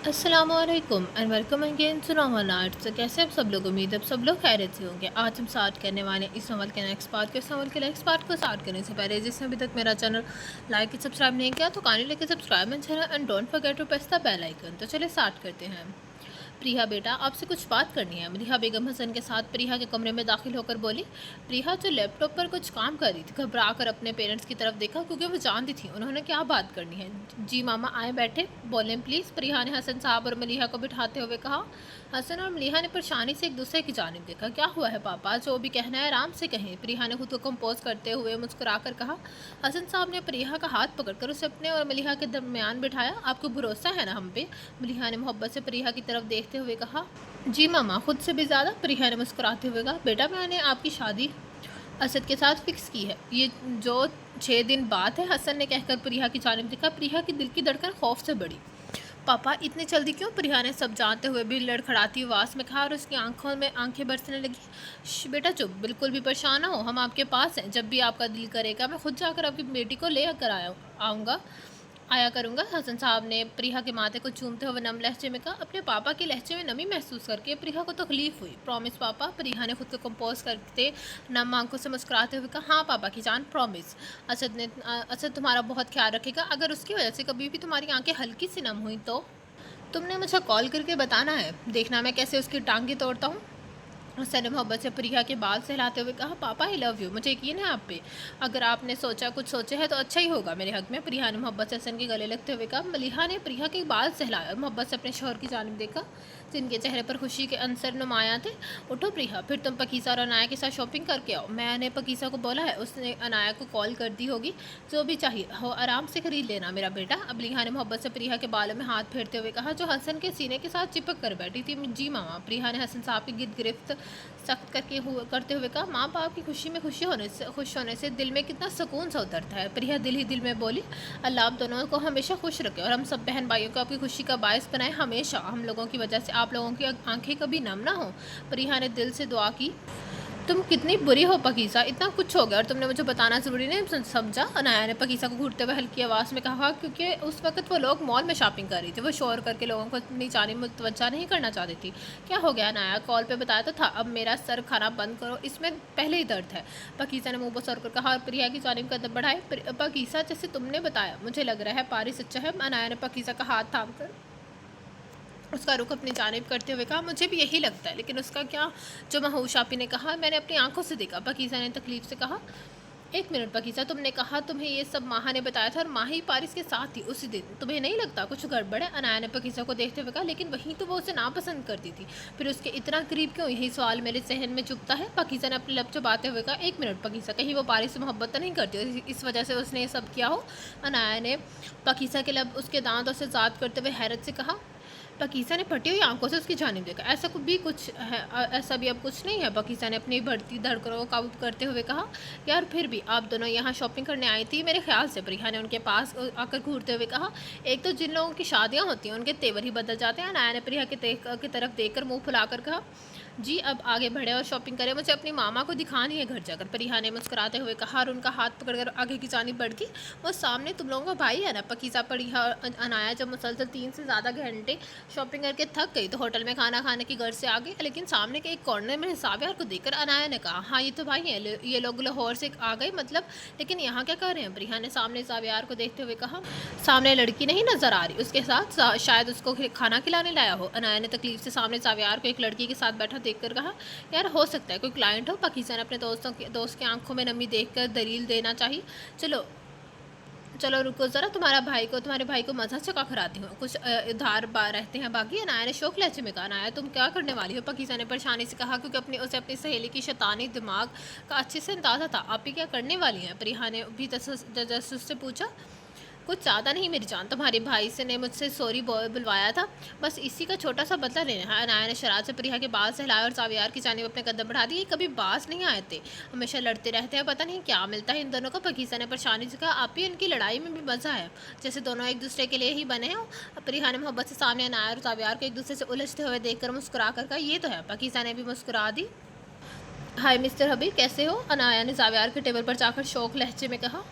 अस्सलामुअलैकुम and welcome again to normal arts. तो कैसे आप सब लोग, उम्मीद है आप सब लोग खैरियत से होंगे। आज हम स्टार्ट करने वाले हैं इस नॉवल के नेक्स्ट पार्ट के। इस नॉवल के नेक्स्ट पार्ट को स्टार्ट करने से पहले जिसने अभी तक मेरा चैनल लाइक और सब्सक्राइब नहीं किया तो काइंडली लेके subscribe my channel and don't forget to press the bell icon. तो चलिए स्टार्ट करते हैं। प्रिया बेटा, आपसे कुछ बात करनी है। मलिहा बेगम हसन के साथ प्रिया के कमरे में दाखिल होकर बोली। प्रिया जो लैपटॉप पर कुछ काम कर रही थी घबरा कर अपने पेरेंट्स की तरफ देखा क्योंकि वो जानती थी उन्होंने क्या बात करनी है। जी मामा, आए बैठे, बोलें प्लीज़। प्रिया ने हसन साहब और मलिहा को बिठाते हुए कहा। हसन और मलिहा ने परेशानी से एक दूसरे की जानिब देखा। क्या हुआ है पापा, जो भी कहना है आराम से कहें। प्रिया ने खुद को कंपोज करते हुए मुस्कुरा कर कहा। हसन साहब ने प्रिया का हाथ पकड़कर उसे अपने और मलिहा के दरमियान बिठाया। आपको भरोसा है ना हम पे? मलिहा ने मोहब्बत से प्रिया की तरफ देखते हुए कहा। जी मामा, खुद से भी ज़्यादा। प्रिया ने मुस्कुराते हुए कहा। बेटा, मैंने आपकी शादी असद के साथ फिक्स की है। ये जो 6 दिन बाद है। हसन ने कहकर प्रिया की जानिब देखा। प्रिया की दिल की धड़कन खौफ से बढ़ी। पापा, इतनी जल्दी क्यों? प्रिया ने सब जानते हुए भी लड़खड़ाती आवाज़ में कहा और उसकी आंखों में आंखें बरसने लगी। बेटा चुप, बिल्कुल भी परेशान ना हो, हम आपके पास हैं। जब भी आपका दिल करेगा मैं खुद जाकर आपकी बेटी को ले कर आया करूँगा। हसन साहब ने प्रिया के माथे को चूमते हुए नम लहजे में कहा। अपने पापा के लहजे में नमी महसूस करके प्रिया को तकलीफ हुई। प्रॉमिस पापा? प्रिया ने खुद को कंपोज करते नम आंखों से मुस्कुराते हुए कहा। हाँ पापा की जान, प्रॉमिस। असद तुम्हारा बहुत ख्याल रखेगा। अगर उसकी वजह से कभी भी तुम्हारी आंखें हल्की सी नम हुई तो तुमने मुझे कॉल करके बताना है। देखना मैं कैसे उसकी टांगी तोड़ता हूँ। हसन ने मोहब्बत से प्रिया के बाल सहलाते हुए कहा। पापा आई लव यू, मुझे यकीन है आप पे। अगर आपने कुछ सोचा है तो अच्छा ही होगा मेरे हक में। प्रिया ने मोहब्बत से हसन के गले लगते हुए कहा। मलिहा ने प्रिया के बाल सहलाए और मोहब्बत से अपने शोहर की जानिब देखा जिनके चेहरे पर खुशी के अंसर नुमाया थे। उठो प्रिया, फिर तुम पकीसा और अनाया के साथ शॉपिंग करके आओ। मैंने पकीसा को बोला है, उसने अनाया को कॉल कर दी होगी। जो भी चाहिए हो आराम से खरीद लेना मेरा बेटा। अब मलिहा ने मोहब्बत से प्रिया के बालों में हाथ फेरते हुए कहा जो हसन के सीने के साथ चिपक कर बैठी थी। जी मामा। प्रिया ने हसन साहब की गिरफ्त गिरफ्त सख्त करते हुए कहा। माँ बाप की खुशी में खुश होने से दिल में कितना सुकून सा उतरता है। प्रिया दिल ही दिल में बोली। अल्लाह आप दोनों को हमेशा खुश रखे और हम सब बहन भाइयों को आपकी खुशी का बायस बनाए हमेशा। हम लोगों की वजह से आप लोगों की आंखें कभी नम ना हो। प्रिया ने दिल से दुआ की। तुम कितनी बुरी हो पकीसा, इतना कुछ हो गया और तुमने मुझे बताना ज़रूरी नहीं समझा। अनाया ने पकीसा को घूरते हुए हल्की आवाज़ में कहा क्योंकि उस वक्त वो लोग मॉल में शॉपिंग कर रही थी। वो शोर करके लोगों को अपनी जानिब मुतवज्जा नहीं करना चाहती थी। क्या हो गया अनाया, कॉल पे बताया तो था। अब मेरा सर खाना बंद करो, इसमें पहले ही दर्द है। पकीसा ने मुँह पर सर कर कहा और प्रिया की जानिब कदम बढ़ाए। पकीसा, जैसे तुमने बताया मुझे लग रहा है पारिस अच्छा है। अनाया ने पकीसा का हाथ थाम कर उसका रुख अपनी जानिब करते हुए कहा। मुझे भी यही लगता है, लेकिन उसका क्या? जो महूश आपी ने कहा, मैंने अपनी आंखों से देखा। पकीसा ने तकलीफ से कहा। एक मिनट पकीसा, तुमने कहा तुम्हें ये सब माहा ने बताया था और माहा ही पारिस के साथ थी उसी दिन। तुम्हें नहीं लगता कुछ गड़बड़ है? अनाया ने पकीसा को देखते हुए कहा। लेकिन वहीं तो वो उसे नापसंद करती थी, फिर उसके इतना करीब क्यों? यही सवाल मेरे जहन में चुभता है। पकीसा ने अपने लब चबाते हुए कहा। एक मिनट पकीसा, कहीं वो पारिस से मोहब्बत तो नहीं करती इस वजह से उसने ये सब किया हो? अनाया ने पकीसा के लब उसके दांतों से ज़ाद करते हुए हैरत से कहा। पकीसा ने फटी हुई आंखों से उसकी जानिब देखा। ऐसा भी अब कुछ नहीं है। पकीसा ने अपनी बढ़ती धड़कनों को काबू करते हुए कहा। यार फिर भी आप दोनों यहाँ शॉपिंग करने आई थी मेरे ख्याल से। प्रिया ने उनके पास आकर घूरते हुए कहा। एक तो जिन लोगों की शादियाँ होती हैं उनके तेवर ही बदल जाते हैं। नाया ने प्रिया की तरफ देखकर मुँह फुलाकर कहा। जी अब आगे बढ़े और शॉपिंग करें, मुझे अपनी मामा को दिखानी है घर जाकर। प्रिया ने मुस्कुराते हुए कहा और उनका हाथ पकड़कर आगे की जानिब बढ़ गई। वो सामने तुम लोगों का भाई है ना? पकीसा प्रिया और अनाया जब मुसलसल 3 से ज़्यादा घंटे शॉपिंग करके थक गई तो होटल में खाना खाने की घर से आ गई। लेकिन सामने के एक कॉर्नर में सावियार को देखकर अनाया ने कहा। हाँ ये तो भाई हैं, ये लोग लाहौर से आ गए मतलब, लेकिन यहाँ क्या कर रहे हैं? प्रिया ने सामने सावियार को देखते हुए कहा। सामने लड़की नहीं नजर आ रही, उसके साथ शायद उसको खाना खिलाने लाया हो। अनाया ने तकलीफ से सामने सावियार को एक लड़की के साथ बैठा देखकर कहा। यार हो सकता है कोई क्लाइंट हो। पकीसा ने अपने दोस्त की आंखों में नमी देखकर दलील देना चाहिए। चलो चलो रुको ज़रा, तुम्हारे भाई को मज़ा चका कराती हूँ। कुछ उधार रहते हैं बाकी। अनाया ने शौक लहजे में कहा। अनाया तुम क्या करने वाली हो? पकीसा ने परेशानी से कहा क्योंकि उसे अपनी सहेली की शैतानी दिमाग का अच्छे से अंदाज़ा था। आप ही क्या करने वाली हैं? प्रिया ने भी तजस्सुस से पूछा। कुछ ज़्यादा नहीं मेरी जान, तुम्हारे भाई से ने मुझसे सॉरी बुलवाया था, बस इसी का छोटा सा बदला लेना है। अनाया ने शरारत से प्रिया के बाल सहलाए और सावियार की जानिब अपने कदम बढ़ा दिए। कभी बास नहीं आए थे, हमेशा लड़ते रहते हैं, पता नहीं क्या मिलता है इन दोनों को। पकीसा ने परेशानी से कहा। आप ही इनकी लड़ाई में भी मज़ा है, जैसे दोनों एक दूसरे के लिए ही बने हो। प्रिया ने मोहब्बत से सामने अनाया और सावियार को एक दूसरे से उलझते हुए देखकर मुस्कुरा कर कहा। ये तो है। पकीसा ने भी मुस्कुरा दी। हाय मिस्टर हबी, कैसे हो? अनाया ने जावियार के टेबल पर जाकर शौक लहजे में कहा।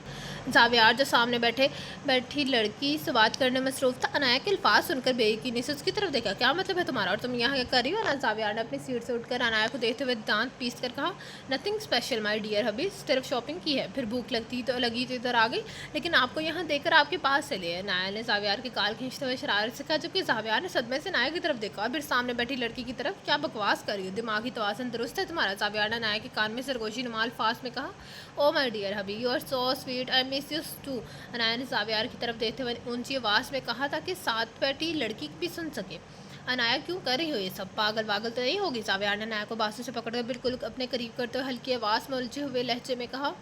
जावियार जो सामने बैठी लड़की से बात करने में मसरूफ था, अनाया के अल्फाज सुनकर बेयकीनी से उसकी तरफ देखा। क्या मतलब है तुम्हारा, और तुम यहाँ क्या कर रही हो? जावियार ने अपनी सीट से उठकर अनाया को देखते हुए दांत पीस कर कहा, नथिंग स्पेशल माई डियर हबी, सिर्फ शॉपिंग की है, फिर भूख लगी तो इधर आ गई, लेकिन आपको यहाँ देखकर आपके पास से लिए। अनाया ने जावियार की काल खींचते हुए शरारत से कहा, जबकि जावियार ने सदमे से अनाया की तरफ देखा और फिर सामने बैठी लड़की की तरफ। क्या बकवास कर रही हो, दिमागी तवाज़ुन दुरुस्त है तुम्हारा? जावियार ने अनाया के कान में सरगोशी नुमा अल्फाज में कहा, oh my dear hubby, you are so sweet, I miss you too. Anaya ने जावियार की तरफ देखते हुए ऊंची आवाज़ में कहा ताकि साथ बैठी लड़की भी सुन सके, अनाया क्यों कर रही हो ये सब, पागल वागल तो नहीं होगी? जावियार ने अनाया को बाजू से पकड़कर बिल्कुल अपने करीब करते हुए हल्की आवाज़ में उलझे हुए लहजे में कहा,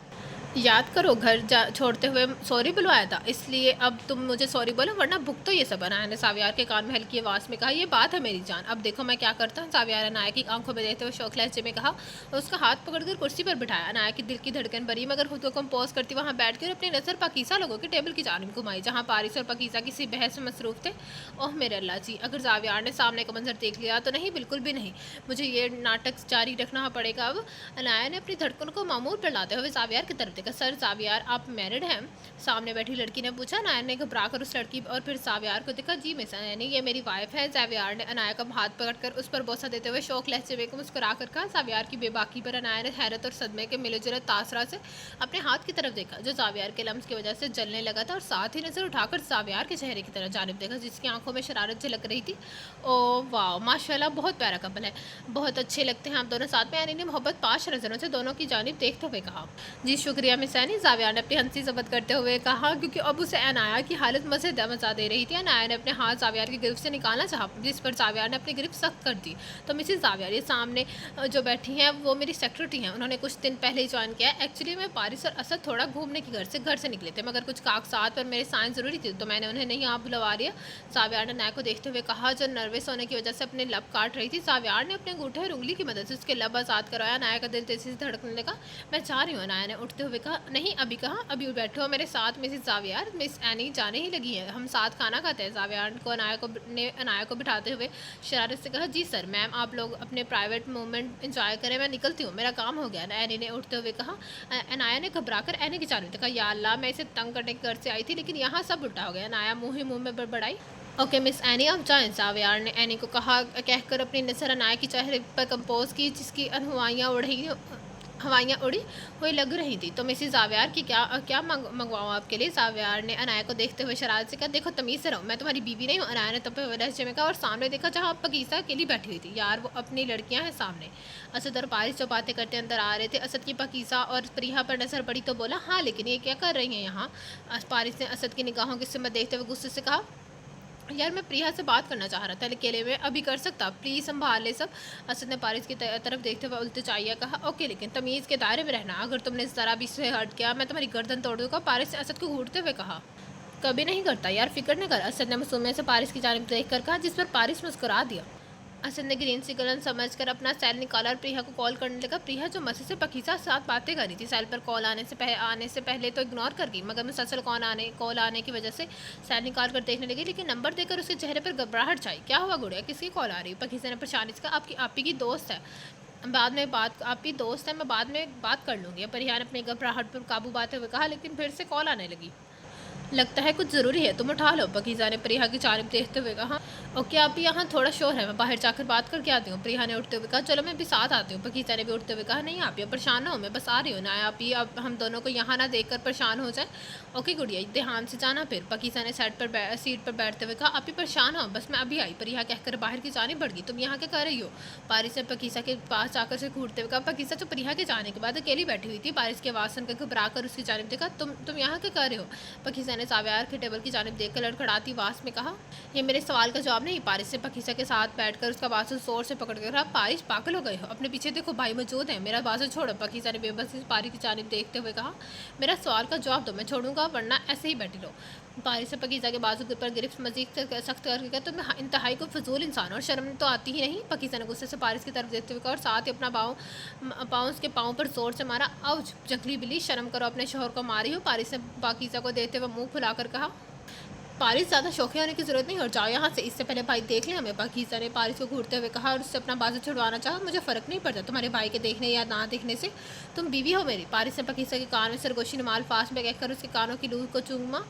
याद करो घर छोड़ते हुए सॉरी बुलवाया था, इसलिए अब तुम मुझे सॉरी बोलो वरना भुग तो ये सब। अनाया ने जावियार के कान में हल्की आवाज़ में कहा, ये बात है मेरी जान, अब देखो मैं क्या करता हूँ। जावियार ने अनाया की आंखों में देखते हुए शौक लहजे में कहा और उसका हाथ पकड़कर कुर्सी पर बिठाया। अनाया की दिल की धड़कन भरी मगर खुद को कंपोज करती वहाँ बैठ कर अपनी नज़र पाकीसा लोगों के टेबल की जानिब घुमाई, जहाँ पारिस और पाकीसा किसी बहस में मसरूफ थे। ओह मेरे अल्लाह जी, अगर जावियार ने सामने का मंजर देख लिया तो नहीं, बिल्कुल भी नहीं, मुझे ये नाटक जारी रखना पड़ेगा अब। अनाया ने अपनी धड़कन को मामूल पर लाते हुए जावियार की तरफ देखा। सर जावियार, आप मैरिड हैं? सामने बैठी लड़की ने पूछा। अनाया ने घबरा कर उस लड़की और फिर जावियार को देखा। जी मिस यानी ये मेरी वाइफ है। जावियार ने अनाया का हाथ पकड़कर उस पर बोसा देते हुए शौक लहजे में मुस्कुरा कर कहा। जावियार की बेबाकी पर अनाया ने हैरत और सदमे के मिले-जुले तासरा से अपने हाथ की तरफ देखा जो जावियार के लम्स की वजह से जलने लगा था, और साथ ही नजर उठाकर जावियार के चेहरे की तरफ जानिब देखा जिसकी आंखों में शरारत झलक रही थी। ओ वाह, माशाल्लाह, बहुत प्यारा कपल है, बहुत अच्छे लगते हैं आप दोनों साथ में। यानी ने मोहब्बत पाश नजरों से दोनों की जानिब देखते हुए कहा। जी शुक्रिया मिस यानी, जावियार ने अपनी हंसी जब्त करते हुए कहा, क्योंकि अब उसे अनाया की हालत मज़े मचा दे रही थी। अनाया ने अपने हाथ जावियार की गिरफ्त से निकालना चाहा, जिस पर जावियार ने अपनी गिरफ्त सख्त कर दी। तो मिसिस जावियार, ये सामने जो बैठी हैं वो मेरी सेक्रेटरी हैं, उन्होंने कुछ दिन पहले ही ज्वाइन किया है। एक्चुअली मैं पारिस और असद थोड़ा घूमने की घर से निकले थे, मगर कुछ कागजात पर मेरे साइन ज़रूरी थी तो मैंने उन्हें नहीं यहाँ बुलवा लिया। जावियार ने अनाया को देखते हुए कहा जो नर्वस होने की वजह से अपने लब काट रही थी। जावियार ने अपने अंगूठे और उंगली की मदद से उसके लब आज़ाद करवाया। अनाया का दिल तेजी से धड़कने लगा। मैं जा रही हूँ, अनाया ने उठते हुए कहा। नहीं अभी कहाँ, अभी बैठो मेरे साथ मिसिस जावियार, मिस एनी जाने ही लगी है, हम साथ खाना खाते हैं। जावियार को अनाया को बिठाते हुए शरारत से कहा। जी सर। मैम आप लोग अपने प्राइवेट मोमेंट इंजॉय करें, मैं निकलती हूँ, मेरा काम हो गया। एनी ने उठते हुए कहा। अनाया ने घबराकर एनी की जानिब देखा। या अल्लाह, मैं इसे तंग करने के घर से आई थी लेकिन यहाँ सब उल्टा हो गया। अनाया मुँह ही मुँह में बड़बड़ाई। ओके मिस एनी आप जाएं। जावियार ने एनी को कहा कहकर अपनी नज़र अनाया की चेहरे पर कंपोज की जिसकी हवाइयाँ उड़ी हुई लग रही थी। तो मिसिस जावियार की क्या क्या मंगवाऊँ आपके लिए? जावियार ने अनाया को देखते हुए शरारत से कहा। देखो तमीज़ से रहो, मैं तुम्हारी बीवी नहीं हूँ। अनाया ने तपे हुए लहजे में कहा और सामने देखा जहाँ पाकीज़ा अकेली बैठी हुई थी। यार वो अपनी लड़कियाँ हैं सामने। असद और पारिस जो बातें करते अंदर आ रहे थे। असद की पाकीज़ा और प्रिया पर नज़र पड़ी तो बोला, हाँ लेकिन ये क्या कर रही हैं यहाँ? पारिस ने असद की निगाहों की सिमत देखते हुए गुस्से से कहा, यार मैं प्रिया से बात करना चाह रहा था अकेले में, अभी कर सकता, प्लीज़ संभाल ले सब। असद ने पारिस की तरफ देखते हुए उल्टे चाहिए कहा। ओके लेकिन तमीज़ के दायरे में रहना, अगर तुमने ज़रा भी से हट किया मैं तुम्हारी गर्दन तोड़ दूँगा। पारिस ने असद को घूरते हुए कहा। कभी नहीं करता यार, फिक्र न कर। असद ने मासूमियत से पारिस की जानिब देख कर कहा, जिस पर पारिस मुस्कुरा दिया। असद ने ग्रीन सिग्नल समझकर अपना सेल निकाला और प्रिया को कॉल करने लगा। प्रिया जो मजे से पाकीज़ा के साथ बातें कर रही थी, सेल पर कॉल आने से पहले तो इग्नोर कर गई, मगर मुसलसल कॉल आने की वजह से सेल निकाल कर देखने लगी, लेकिन नंबर देकर उसके चेहरे पर घबराहट छाई। क्या हुआ गुड़िया, किसकी कॉल आ रही है? पाकीज़ा ने परेशानी से कहा। आपकी की दोस्त है, आपकी दोस्त है, मैं बाद में बात कर लूँगी। परिहान अपनी घबराहट पर काबू पाते हुए कहा, लेकिन फिर से कॉल आने लगी। लगता है कुछ ज़रूरी है, तुम उठा लो। पाकीज़ा ने प्रिया की जानिब देखते हुए कहा। ओके आप ही यहाँ थोड़ा शोर है, मैं बाहर जाकर बात करके आती हूँ। प्रिया ने उठते हुए कहा। चलो मैं भी साथ आती हूँ। पाकीज़ा ने भी उठते हुए कहा। नहीं आप ये परेशान ना हो, मैं बस आ रही हूँ ना, आप ही अब हम दोनों को यहाँ ना देख कर परेशान हो जाए। ओके गुड़िया ध्यान से जाना। फिर पाकीज़ा ने सीट पर बैठते हुए कहा। आप ही परेशान हो, बस मैं अभी आई। प्रिया कहकर बाहर की जानिब बढ़ गई। तुम यहाँ क्या कर रही हो? पारिस ने पाकीज़ा के पास जाकर से घूरते हुए कहा। पाकीज़ा जो प्रिया के जाने के बाद अकेली बैठी हुई थी, पारिस की आवाज़ सुनकर घबरा कर उसकी जानिब देखा। तुम यहाँ क्या कर रहे हो? पाकीज़ा ने जावियार के टेबल की जानिब देखकर लड़खड़ाती आवाज़ में कहा। ये मेरे सवाल का जवाब नहीं। पारिस ने पाकीज़ा के साथ बैठकर उसका बाजू जोर से पकड़ कर कहा। पारिस पागल हो गए हो, अपने पीछे देखो भाई मौजूद है, मेरा बाजू छोड़ो। पाकीज़ा ने बेबसी पारिस की जानिब देखते हुए कहा। मेरा सवाल का जवाब दो, मैं छोड़ूंगा वरना ऐसे ही बैठी रहो। पारिस ने पाकीज़ा के बाजू पर गिरफ्त मजीद सख्त करके कहा। तुम इंतहाई को फजूल इंसान और शर्म तो आती ही नहीं। पाकीज़ा ने गुस्से से पारिस की तरफ देखते हुए कहा और साथ ही अपना पाँव उसके पाँव पर जोर से मारा। आउच जंगली बिल्ली, शर्म करो, अपने शोहर को मारी हो। पारिस ने पाकीज़ा को देखते हुए मुँह फुलाकर कहा। पारिस ज़्यादा शौकिया होने की ज़रूरत नहीं और जाओ यहाँ से। इससे पहले भाई देख लें हमें। पाकिज़ा ने पारिस को घूरते हुए कहा और उससे अपना बाजू छुड़वाना चाहा। मुझे फ़र्क नहीं पड़ता तुम्हारे भाई के देखने या ना देखने से, तुम बीवी हो मेरी। पारिस ने पाकिज़ा के कान में सरगोशी नुमाल फास्ट में कहकर उसके कानों की लूह को चूमा,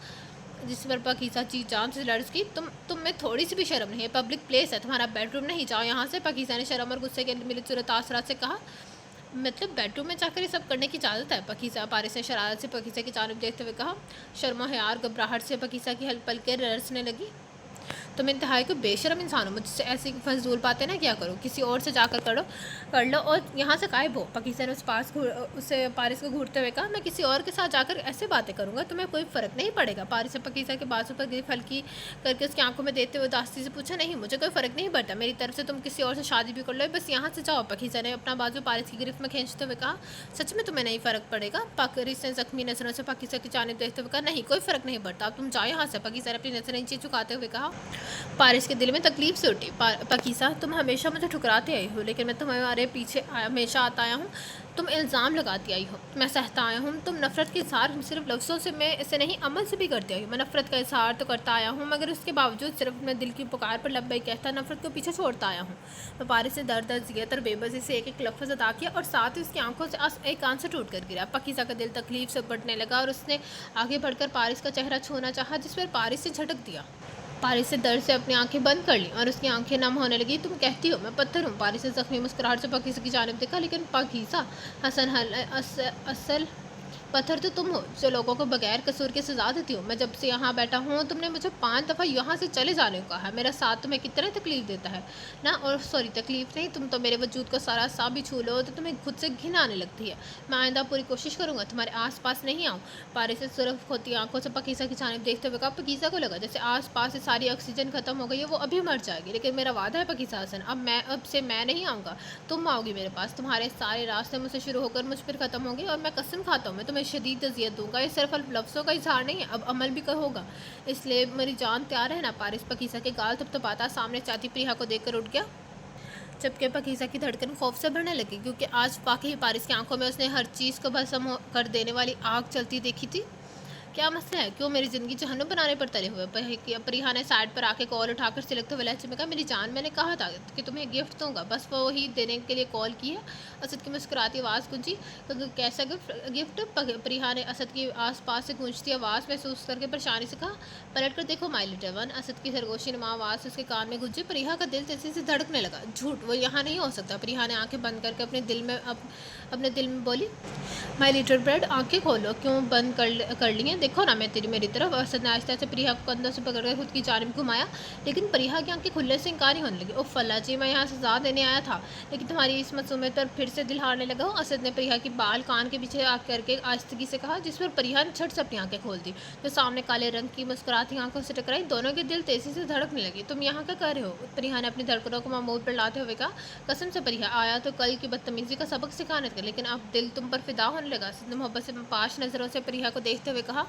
जिस पर पाकिज़ा जी जान से लड़ की। तुम में थोड़ी सी भी शर्म नहीं है? पब्लिक प्लेस है, तुम्हारा बेडरूम नहीं, जाओ यहाँ से। पाकिज़ा ने शर्म और गुस्से के मिलित सूरत तासरात से कहा। मतलब बेडरूम में जाकर ये सब करने की इजाज़त है? पाकिज़ा पारिस ने शरारत से पाकिज़ा की जानिब देखते हुए कहा। शर्मा हयार घबराहट से पाकिज़ा की पलकें रसने लगी। तुम इंतहाई को बेशरम इंसान हो, मुझसे ऐसी फजूल बातें ना क्या करो, किसी और से जाकर कर लो और यहाँ से गायब हो। पाकिज़ा ने उसे पारिस को घूरते हुए कहा। मैं किसी और के साथ जाकर ऐसे बातें करूँगा, तुम्हें कोई फ़र्क नहीं पड़ेगा? पारिस ने पाकिज़ा के बाजू पर गिरफ्त हल्की करके उसकी आंखों में देते हुए उदासी से पूछा। नहीं, मुझे कोई फ़र्क नहीं पड़ता, मेरी तरफ से तुम किसी और से शादी भी कर लो, बस यहाँ से जाओ। पाकिज़ा ने अपना बाजू पारिस की गिरफ्त में खींचते हुए कहा। सच में तुम्हें नहीं फ़र्क पड़ेगा? पारिस ने ज़ख्मी नज़रों से पाकिज़ा की जानिब देखते हुए कहा। नहीं, कोई फ़र्क नहीं पड़ता, अब तुम जाओ यहाँ से। पाकिज़ा ने अपनी नज़रें नीचे झुकाते हुए कहा। पारिस के दिल में तकलीफ से उठी। पाकिज़ा, तुम हमेशा मुझे ठुकराते आई हो, लेकिन मैं तुम्हारे पीछे हमेशा आता आया हूँ। तुम इल्ज़ाम लगाती आई हो, मैं सहता आया हूँ। तुम नफ़रत के इज़हार सिर्फ लफ्ज़ों से मैं इसे नहीं अमल से भी करती आई हूँ। मैं नफ़रत का इज़हार तो करता आया हूँ, मगर उसके बावजूद सिर्फ मैं दिल की पुकार पर लब्बैक कहता नफ़रत को पीछे छोड़ता आया हूँ। मैं पारिस ने दर्द अज़ियत और बेबसी से एक एक लफ्ज़ अदा किया और साथ ही उसकी आंखों से एक आंसू टूट कर गिरा। पाकिज़ा का दिल तकलीफ से बढ़ने लगा और उसने आगे बढ़कर पारिस का चेहरा छूना चाहा, जिस पर पारिस से झटक दिया। पारिस ने दर्द से अपनी आंखें बंद कर ली और उसकी आंखें नम होने लगी। तुम कहती हो मैं पत्थर हूँ? पारिस ने ज़ख्मी मुस्कुराहट से पाकिज़ा की जानिब देखा। लेकिन पाकिज़ा, असल पत्थर तो तुम हो जो लोगों को बगैर कसूर के सजा देती हो। मैं जब से यहाँ बैठा हूँ तुमने मुझे 5 दफ़ा यहाँ से चले जाने को कहा है। मेरा साथ तुम्हें कितना तकलीफ़ देता है ना? और सॉरी, तकलीफ़ नहीं, तुम तो मेरे वजूद को सारा सा भी छू लो तो तुम्हें खुद से घिन आने लगती है। मैं आइंदा पूरी कोशिश करूँगा तुम्हारे आस-पास नहीं आऊँ। पारिस ने सुर्ख होती आंखों से पाकिज़ा की जानिब देखते हुए कहा। पाकिज़ा को लगा जैसे आस-पास से सारी ऑक्सीजन ख़त्म हो गई है, वो अभी मर जाएगी। लेकिन मेरा वादा है पाकिज़ा हसन, अब से मैं नहीं आऊँगा, तुम आओगी मेरे पास। तुम्हारे सारे रास्ते मुझसे शुरू होकर मुझ पर ख़त्म होंगे और मैं कसम खाता हूँ मैं तुम्हें शदीद अज़ियत दूंगा। ये सिर्फ लफ्ज़ों का इज़हार नहीं है, अब अमल भी होगा, इसलिए मेरी जान तैयार है ना? पारिस पाकिज़ा के गाल थपथपाता सामने चाहती प्रिया को देखकर उठ गया, जबकि पाकिज़ा की धड़कन खौफ से बढ़ने लगी, क्योंकि आज वाकई पारिस की आंखों में उसने हर चीज़ को भस्म कर देने वाली आग चलती देखी थी। क्या मसला है? क्यों मेरी ज़िंदगी जहन्नुम बनाने पर तले हुए? परिहा ने साइड पर आके कॉल उठाकर सिलकते हुए लहजे में कहा। मेरी जान, मैंने कहा था कि तुम्हें गिफ्ट दूंगा, बस वो ही देने के लिए कॉल की है। असद की मुस्कुराती आवाज़ गूंजी। कैसा गिफ्ट? परिहा ने असद की आसपास से गूंजती आवाज़ महसूस करके परेशानी से कहा। पलट कर देखो माई लिटिल वन। असद की सरगोशी नुमा आवाज़ उसके कान में गूंजी। परिहा का दिल तेजी से धड़कने लगा। झूठ, वो यहाँ नहीं हो सकता। परिहा ने आंखें बंद करके अपने दिल में बोली। माई लिटिल ब्रेड, आंखें खोलो। क्यों बंद कर ली हैं? देखो ना मैं मेरी तरफ। असद ने आहिस्ता से प्रिया को कंधों से पकड़कर खुद की जानिब घुमाया, लेकिन प्रिया की आंखें खुलने से इंकार ही होने लगी। उफ़ अल्लाह जी, मैं यहाँ सजा देने आया था, लेकिन तुम्हारी इस मसूमियत पर फिर से दिल हारने लगा। असद ने प्रिया की बाल कान के पीछे करके आहिस्तगी से कहा, जिस पर प्रिया ने झट से अपनी आंखें खोल दी, जो सामने काले रंग की मुस्कुराती आंखों से टकराई। दोनों के दिल तेजी से धड़कने लगे। तुम यहाँ क्या कर रहे हो? प्रिया ने अपनी धड़कनों को मामूल पर लाते हुए कहा। कसम से प्रिया, आया तो कल की बदतमीजी का सबक सिखाने का, लेकिन अब दिल तुम पर फिदा होने लगा। असद ने मोहब्बत से पाश नज़रों से प्रिया को देखते हुए कहा।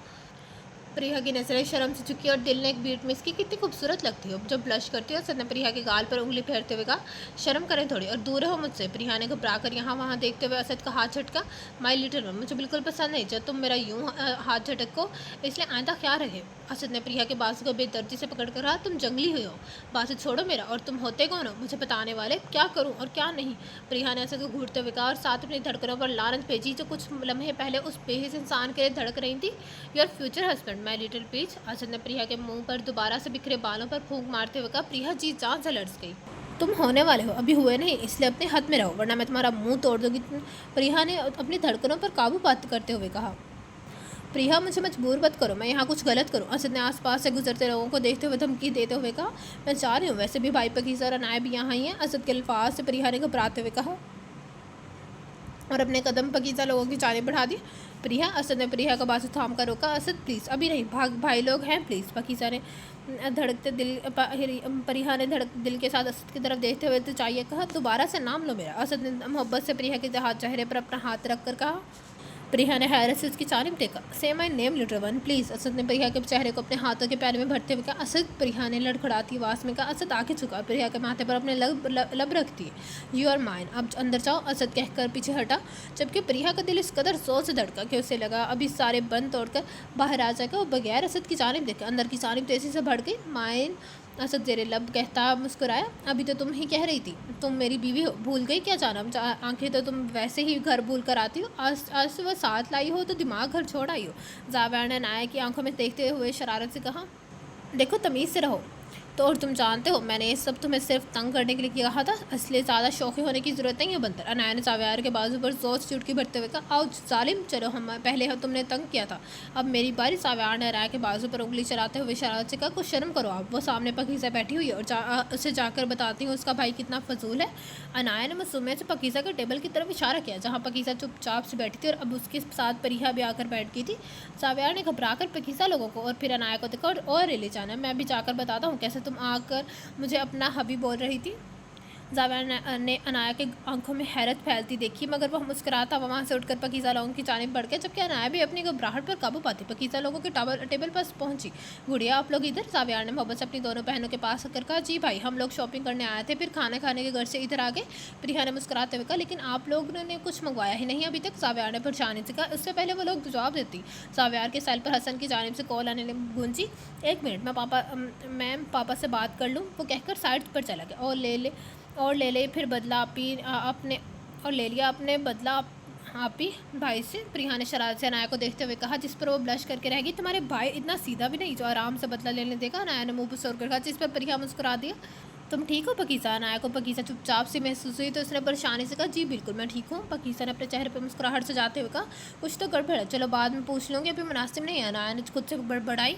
प्रिया की नजरें शर्म से झुकी और दिल ने एक बीट मिस की। कितनी खूबसूरत लगती हो जब ब्लश करती हो। असद ने प्रिया के गाल पर उंगली फेरते हुए कहा। शर्म करें थोड़ी और दूर हो मुझसे। प्रिया ने घबरा कर यहाँ वहाँ देखते हुए असद का हाथ झटका। माई लिटिल वन, मुझे बिल्कुल पसंद नहीं जब तुम मेरा यूँ हाथ झटको, इसलिए आइंदा ख्याल रहे। असद ने प्रिया के बाजू को बेदर्दी से पकड़ कर कहा। तुम जंगली हुई हो, बाजू छोड़ो मेरा। और तुम होते कौन हो मुझे बताने वाले? क्या करूँ और क्या नहीं? प्रिया ने असद को घूरते हुए कहा और साथ अपनी धड़कनों पर लानत भेजी जो कुछ लम्हे पहले उस बेहिस इंसान के लिए धड़क रही थी। Your future husband, my little peach. Asad ने प्रिया के मुंह पर दोबारा से बिखरे बालों पर फूंक मारते हुए कहा। प्रिया जी जान से लड़ गई। तुम होने वाले हो, अभी हुए नहीं, इसलिए अपने हाथ में रहो वरना मैं तुम्हारा मुंह तोड़ दूंगी। प्रिया ने अपनी धड़कनों पर काबू पाते करते हुए कहा। प्रिया, मुझे मजबूर मत करो मैं यहाँ कुछ गलत करूँ। असद ने आसपास से गुजरते लोगों को देखते हुए धमकी देते हुए कहा। मैं जा रही हूँ, वैसे भी भाई पाकिज़ा और अनाया भी यहाँ ही हैं। असद के अल्फाज से प्रिया ने घबराते हुए कहा और अपने कदम पाकिज़ा लोगों की जानिब बढ़ा दी। प्रिया, असद ने प्रिया का बाजू थाम कर रोका। असद प्लीज़, अभी नहीं, भाई लोग हैं प्लीज़। पाकिज़ा ने धड़कते दिल प्रिया ने धड़क दिल के साथ असद की तरफ देखते हुए तो चाहिए कहा। दोबारा से नाम लो मेरा। असद ने मोहब्बत से प्रिया के चेहरे पर अपना हाथ रख कर कहा। प्रिया ने हैरत से उसकी जानिब देखा। से my name little one please. Asad ने प्रिया के चेहरे को अपने हाथों के प्यारे में भरते हुए कहा। असद, प्रिया ने लड़खड़ाती आवाज़ में कहा। असद आगे झुका, प्रिया के माथे पर अपने लब रख दिए। यू आर माइन, अब अंदर जाओ। असद कहकर पीछे हटा, जबकि प्रिया का दिल इस कदर जोर से धड़का कि उसे लगा अभी सारे बंद तोड़कर बाहर आ जाएगा। वो बगैर असद की जानिब देखे अंदर की जानिब तेज़ी से बढ़ गई। माइन, असद जेरे लब कहता मुस्कुराया। अभी तो तुम ही कह रही थी तुम मेरी बीवी हो, भूल गई क्या जानम? आंखें तो तुम वैसे ही घर भूल कर आती हो। आज से वह साथ लाई हो तो दिमाग घर छोड़ आई हो। जावेर ने नाया की आंखों में देखते हुए शरारत से कहा, देखो तमीज़ से रहो। तो और तुम जानते हो मैंने ये सब तुम्हें सिर्फ तंग करने के लिए कहा था, इसलिए ज़्यादा शौकी होने की ज़रूरत नहीं है बंदर। अनाया ने जावेर के बाजू पर जोर से चुटकी भरते हुए कहा। आओ जालिम, चलो हम पहले तुमने तंग किया था, अब मेरी बारी। जावेर ने अनाया के बाजू पर उंगली चलाते हुए शरारत से कहा, कुछ शर्म करो आप, वो सामने पकीज़ा बैठी हुई है और उसे जाकर बताती हूँ उसका भाई कितना फजूल है। अनाया ने मासूमियत से पकीज़ा के टेबल की तरफ इशारा किया जहाँ पकीज़ा चुपचाप से बैठी थी और अब उसके साथ परिहा भी आकर बैठ गई थी। जावेर ने घबरा कर पकीज़ा लोगों को और फिर अनाया को देखा और ले जाना, मैं भी जाकर बताता हूँ कैसे तुम आकर मुझे अपना हबी बोल रही थी। जावेर ने अनाया के आंखों में हैरत फैलती देखी, मगर वह मुस्कुराता वहाँ से उठकर पकीज़ा लोगों की जानिब बढ़ गया, जबकि अनाया भी अपनी घबराहट पर काबू पाती पकीज़ा लोगों के टेबल पर पहुंची। गुड़िया, आप लोग इधर? जावेर ने मोहब्बत से अपनी दोनों बहनों के पास आकर कहा। जी भाई, हम लोग शॉपिंग करने आए थे, फिर खाना खाने के घर से इधर आ गए। प्रिया ने मुस्कुराते हुए कहा। लेकिन आप लोगों ने कुछ मंगवाया ही नहीं अभी तक? जावेर ने परेशानी से कहा। उससे पहले वो लोग जवाब देती, जावेर के सेल पर हसन की जानिब से कॉल आने गूंजी। एक मिनट, मैं पापा से बात कर लूँ, वो कहकर साइड पर चला गया। और ले ले फिर बदला अपने और ले लिया अपने बदला आप ही भाई से। प्रिया ने शरारत से अनाया को देखते हुए कहा, जिस पर वो ब्लश करके रह गई। तुम्हारे भाई इतना सीधा भी नहीं जो आराम से बदला लेने देगा। अनाया ने मुंह पर सोर कर कहा, जिस पर प्रिया मुस्कुरा दिया। तुम ठीक हो पकीज़ा? अनाया को पकीज़ा चुपचाप से महसूस हुई तो उसने परेशानी से कहा, जी बिल्कुल मैं ठीक हूँ। पकीज़ा ने अपने चेहरे पर मुस्कुराहट सजाते हुए कहा, कुछ तो गड़बड़ है, चलो बाद में पूछ लूँगी, अभी मुनासिब नहीं है। अनाया ने खुद से बड़बड़ाई।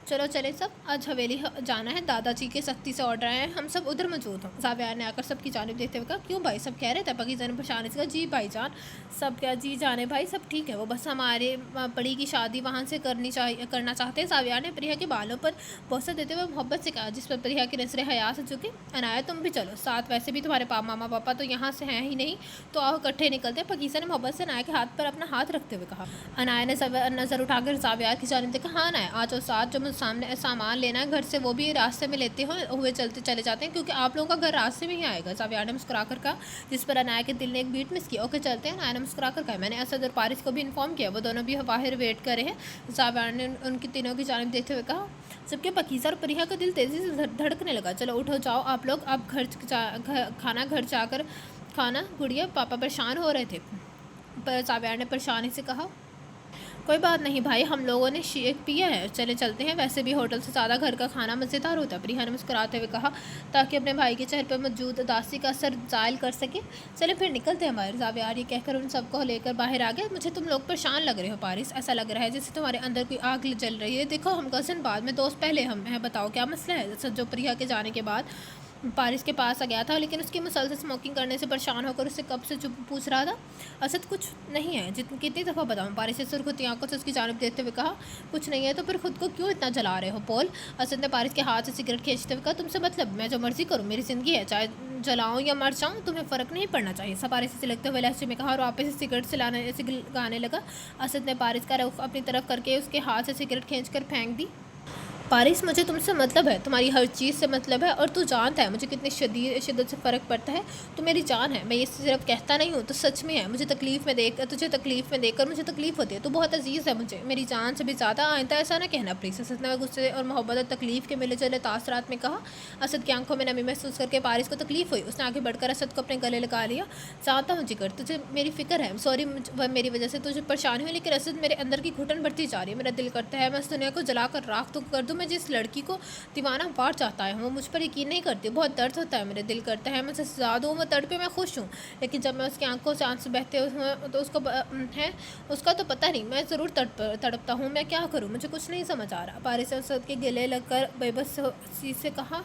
चलो चले सब, आज हवेली जाना है, दादाजी के सख्ती से ऑर्डर आए हैं, हम सब उधर मौजूद हों। जावेर ने आकर सबकी जानिब देखते हुए कहा। क्यों भाई, सब कह रहे थे? पकीज़ा ने परेशानी से कहा। जी भाईजान, सब क्या जी जाने भाई, सब ठीक है, वो बस हमारे पड़ी की शादी वहाँ से करना चाहते हैं। जावेर ने प्रिया के बालों पर बोसा देते हुए मोहब्बत से कहा, जिस पर प्रिया की नजरें हया से झुकी। अनाया तुम भी चलो साथ, वैसे भी तुम्हारे मामा पापा तो यहाँ से हैं ही नहीं, तो आओ इकट्ठे निकलते हैं। पकीज़ा ने मोहब्बत से अनाया के हाथ पर अपना हाथ रखते हुए कहा। अनाया ने नज़र उठाकर जावेर की जानिब देखा। हाँ अनाया, आज और साथ जो सामने सामान लेना है घर से, वो भी रास्ते में लेते हुए चलते चले जाते हैं, क्योंकि आप लोगों का घर रास्ते में ही आएगा। जावेर ने मुस्कुरा कर कहा, जिस पर अनाया के दिल ने एक बीट मिस किया। ओके चलते हैं, अनाया ने मुस्कुरा कर कहा। मैंने असद और पारिस को भी इन्फॉर्म किया, वो दोनों भी बाहर वेट कर रहे हैं। जावेर ने उनकी तीनों की जानिब देखते हुए कहा। सबके पकीज़ा और प्रिया का दिल तेज़ी से धड़कने लगा। चलो उठो, जाओ आप लोग, आप खाना घर जाकर खाना। गुड़िया, पापा परेशान हो रहे थे, पर जावेर ने परेशानी से कहा। कोई बात नहीं भाई, हम लोगों ने शेक पिया है, चले चलते हैं, वैसे भी होटल से ज़्यादा घर का खाना मज़ेदार होता है। प्रिया ने मुस्कुराते हुए कहा, ताकि अपने भाई के चेहरे पर मौजूद उदासी का असर ज़ायल कर सके। चले फिर निकलते हैं बाहर। जावेर ये कहकर उन सबको लेकर बाहर आ गया। मुझे तुम लोग परेशान लग रहे हो पारिस, ऐसा लग रहा है जैसे तुम्हारे अंदर कोई आग जल रही है। देखो हम कज़न बाद में दोस्त पहले हम हैं, बताओ क्या मसला है? जो प्रिया के जाने के बाद पारिस के पास आ गया था, लेकिन उसकी मुसलसल स्मोकिंग करने से परेशान होकर उससे कब से चुप पूछ रहा था। असद कुछ नहीं है, कितनी दफ़ा बताऊँ? पारिस से सुरखुती आंखों से उसकी जानिब देखते हुए कहा। कुछ नहीं है तो फिर खुद को क्यों इतना जला रहे हो पोल? असद ने पारिस के हाथ से सिगरेट खींचते हुए कहा, तुमसे मतलब मैं जो मर्जी करूँ, मेरी ज़िंदगी है, चाहे जलाऊँ या मर जाऊँ, तुम्हें फ़र्क नहीं पड़ना चाहिए। सब पारिस से लगते हुए लहजे में कहा और वापस से सिगरेट से गाने लगा। असद ने पारिस का रुख अपनी तरफ करके उसके हाथ से सिगरेट खींच कर फेंक दी। पारिस, मुझे तुमसे मतलब है, तुम्हारी हर चीज़ से मतलब है, और तू जानता है मुझे कितनी शिद्दत से फ़र्क पड़ता है। तू मेरी जान है, मैं ये सिर्फ कहता नहीं हूँ, तो सच में है। तुझे तकलीफ़ में देखकर मुझे तकलीफ़ होती है। तू बहुत अजीज़ है मुझे, मेरी जान से भी ज़्यादा। आइंदा ऐसा ना कहना प्लीज़। असद ने गुस्से और मोहब्बत और तकलीफ़ के मिले जुले तासरात में कहा। असद की आंखों में नमी महसूस करके पारिस को तकलीफ़ हुई। उसने आगे बढ़कर असद को अपने गले लगा लिया। जानता हूँ जिगर, तुझे मेरी फ़िक्र है, सॉरी मेरी वजह से तुझे परेशानी हुई, लेकिन असद मेरे अंदर की घुटन बढ़ती जा रही है। मेरा दिल करता है मैं इस दुनिया को जलाकर राख तो कर दूँ। मैं जिस लड़की को दीवाना पार चाहता है वो मुझ पर यकीन नहीं करती, बहुत दर्द होता है, मेरे दिल करता है मैं उसे सजा दूँ। वो तड़पे मैं खुश हूँ, लेकिन जब मैं उसकी आंखों से आंसू बहते हुए तो उसका तो पता नहीं, मैं ज़रूर तड़पता हूँ। मैं क्या करूँ, मुझे कुछ नहीं समझ आ रहा। पारिस ने उसके गले लगकर बेबस से कहा।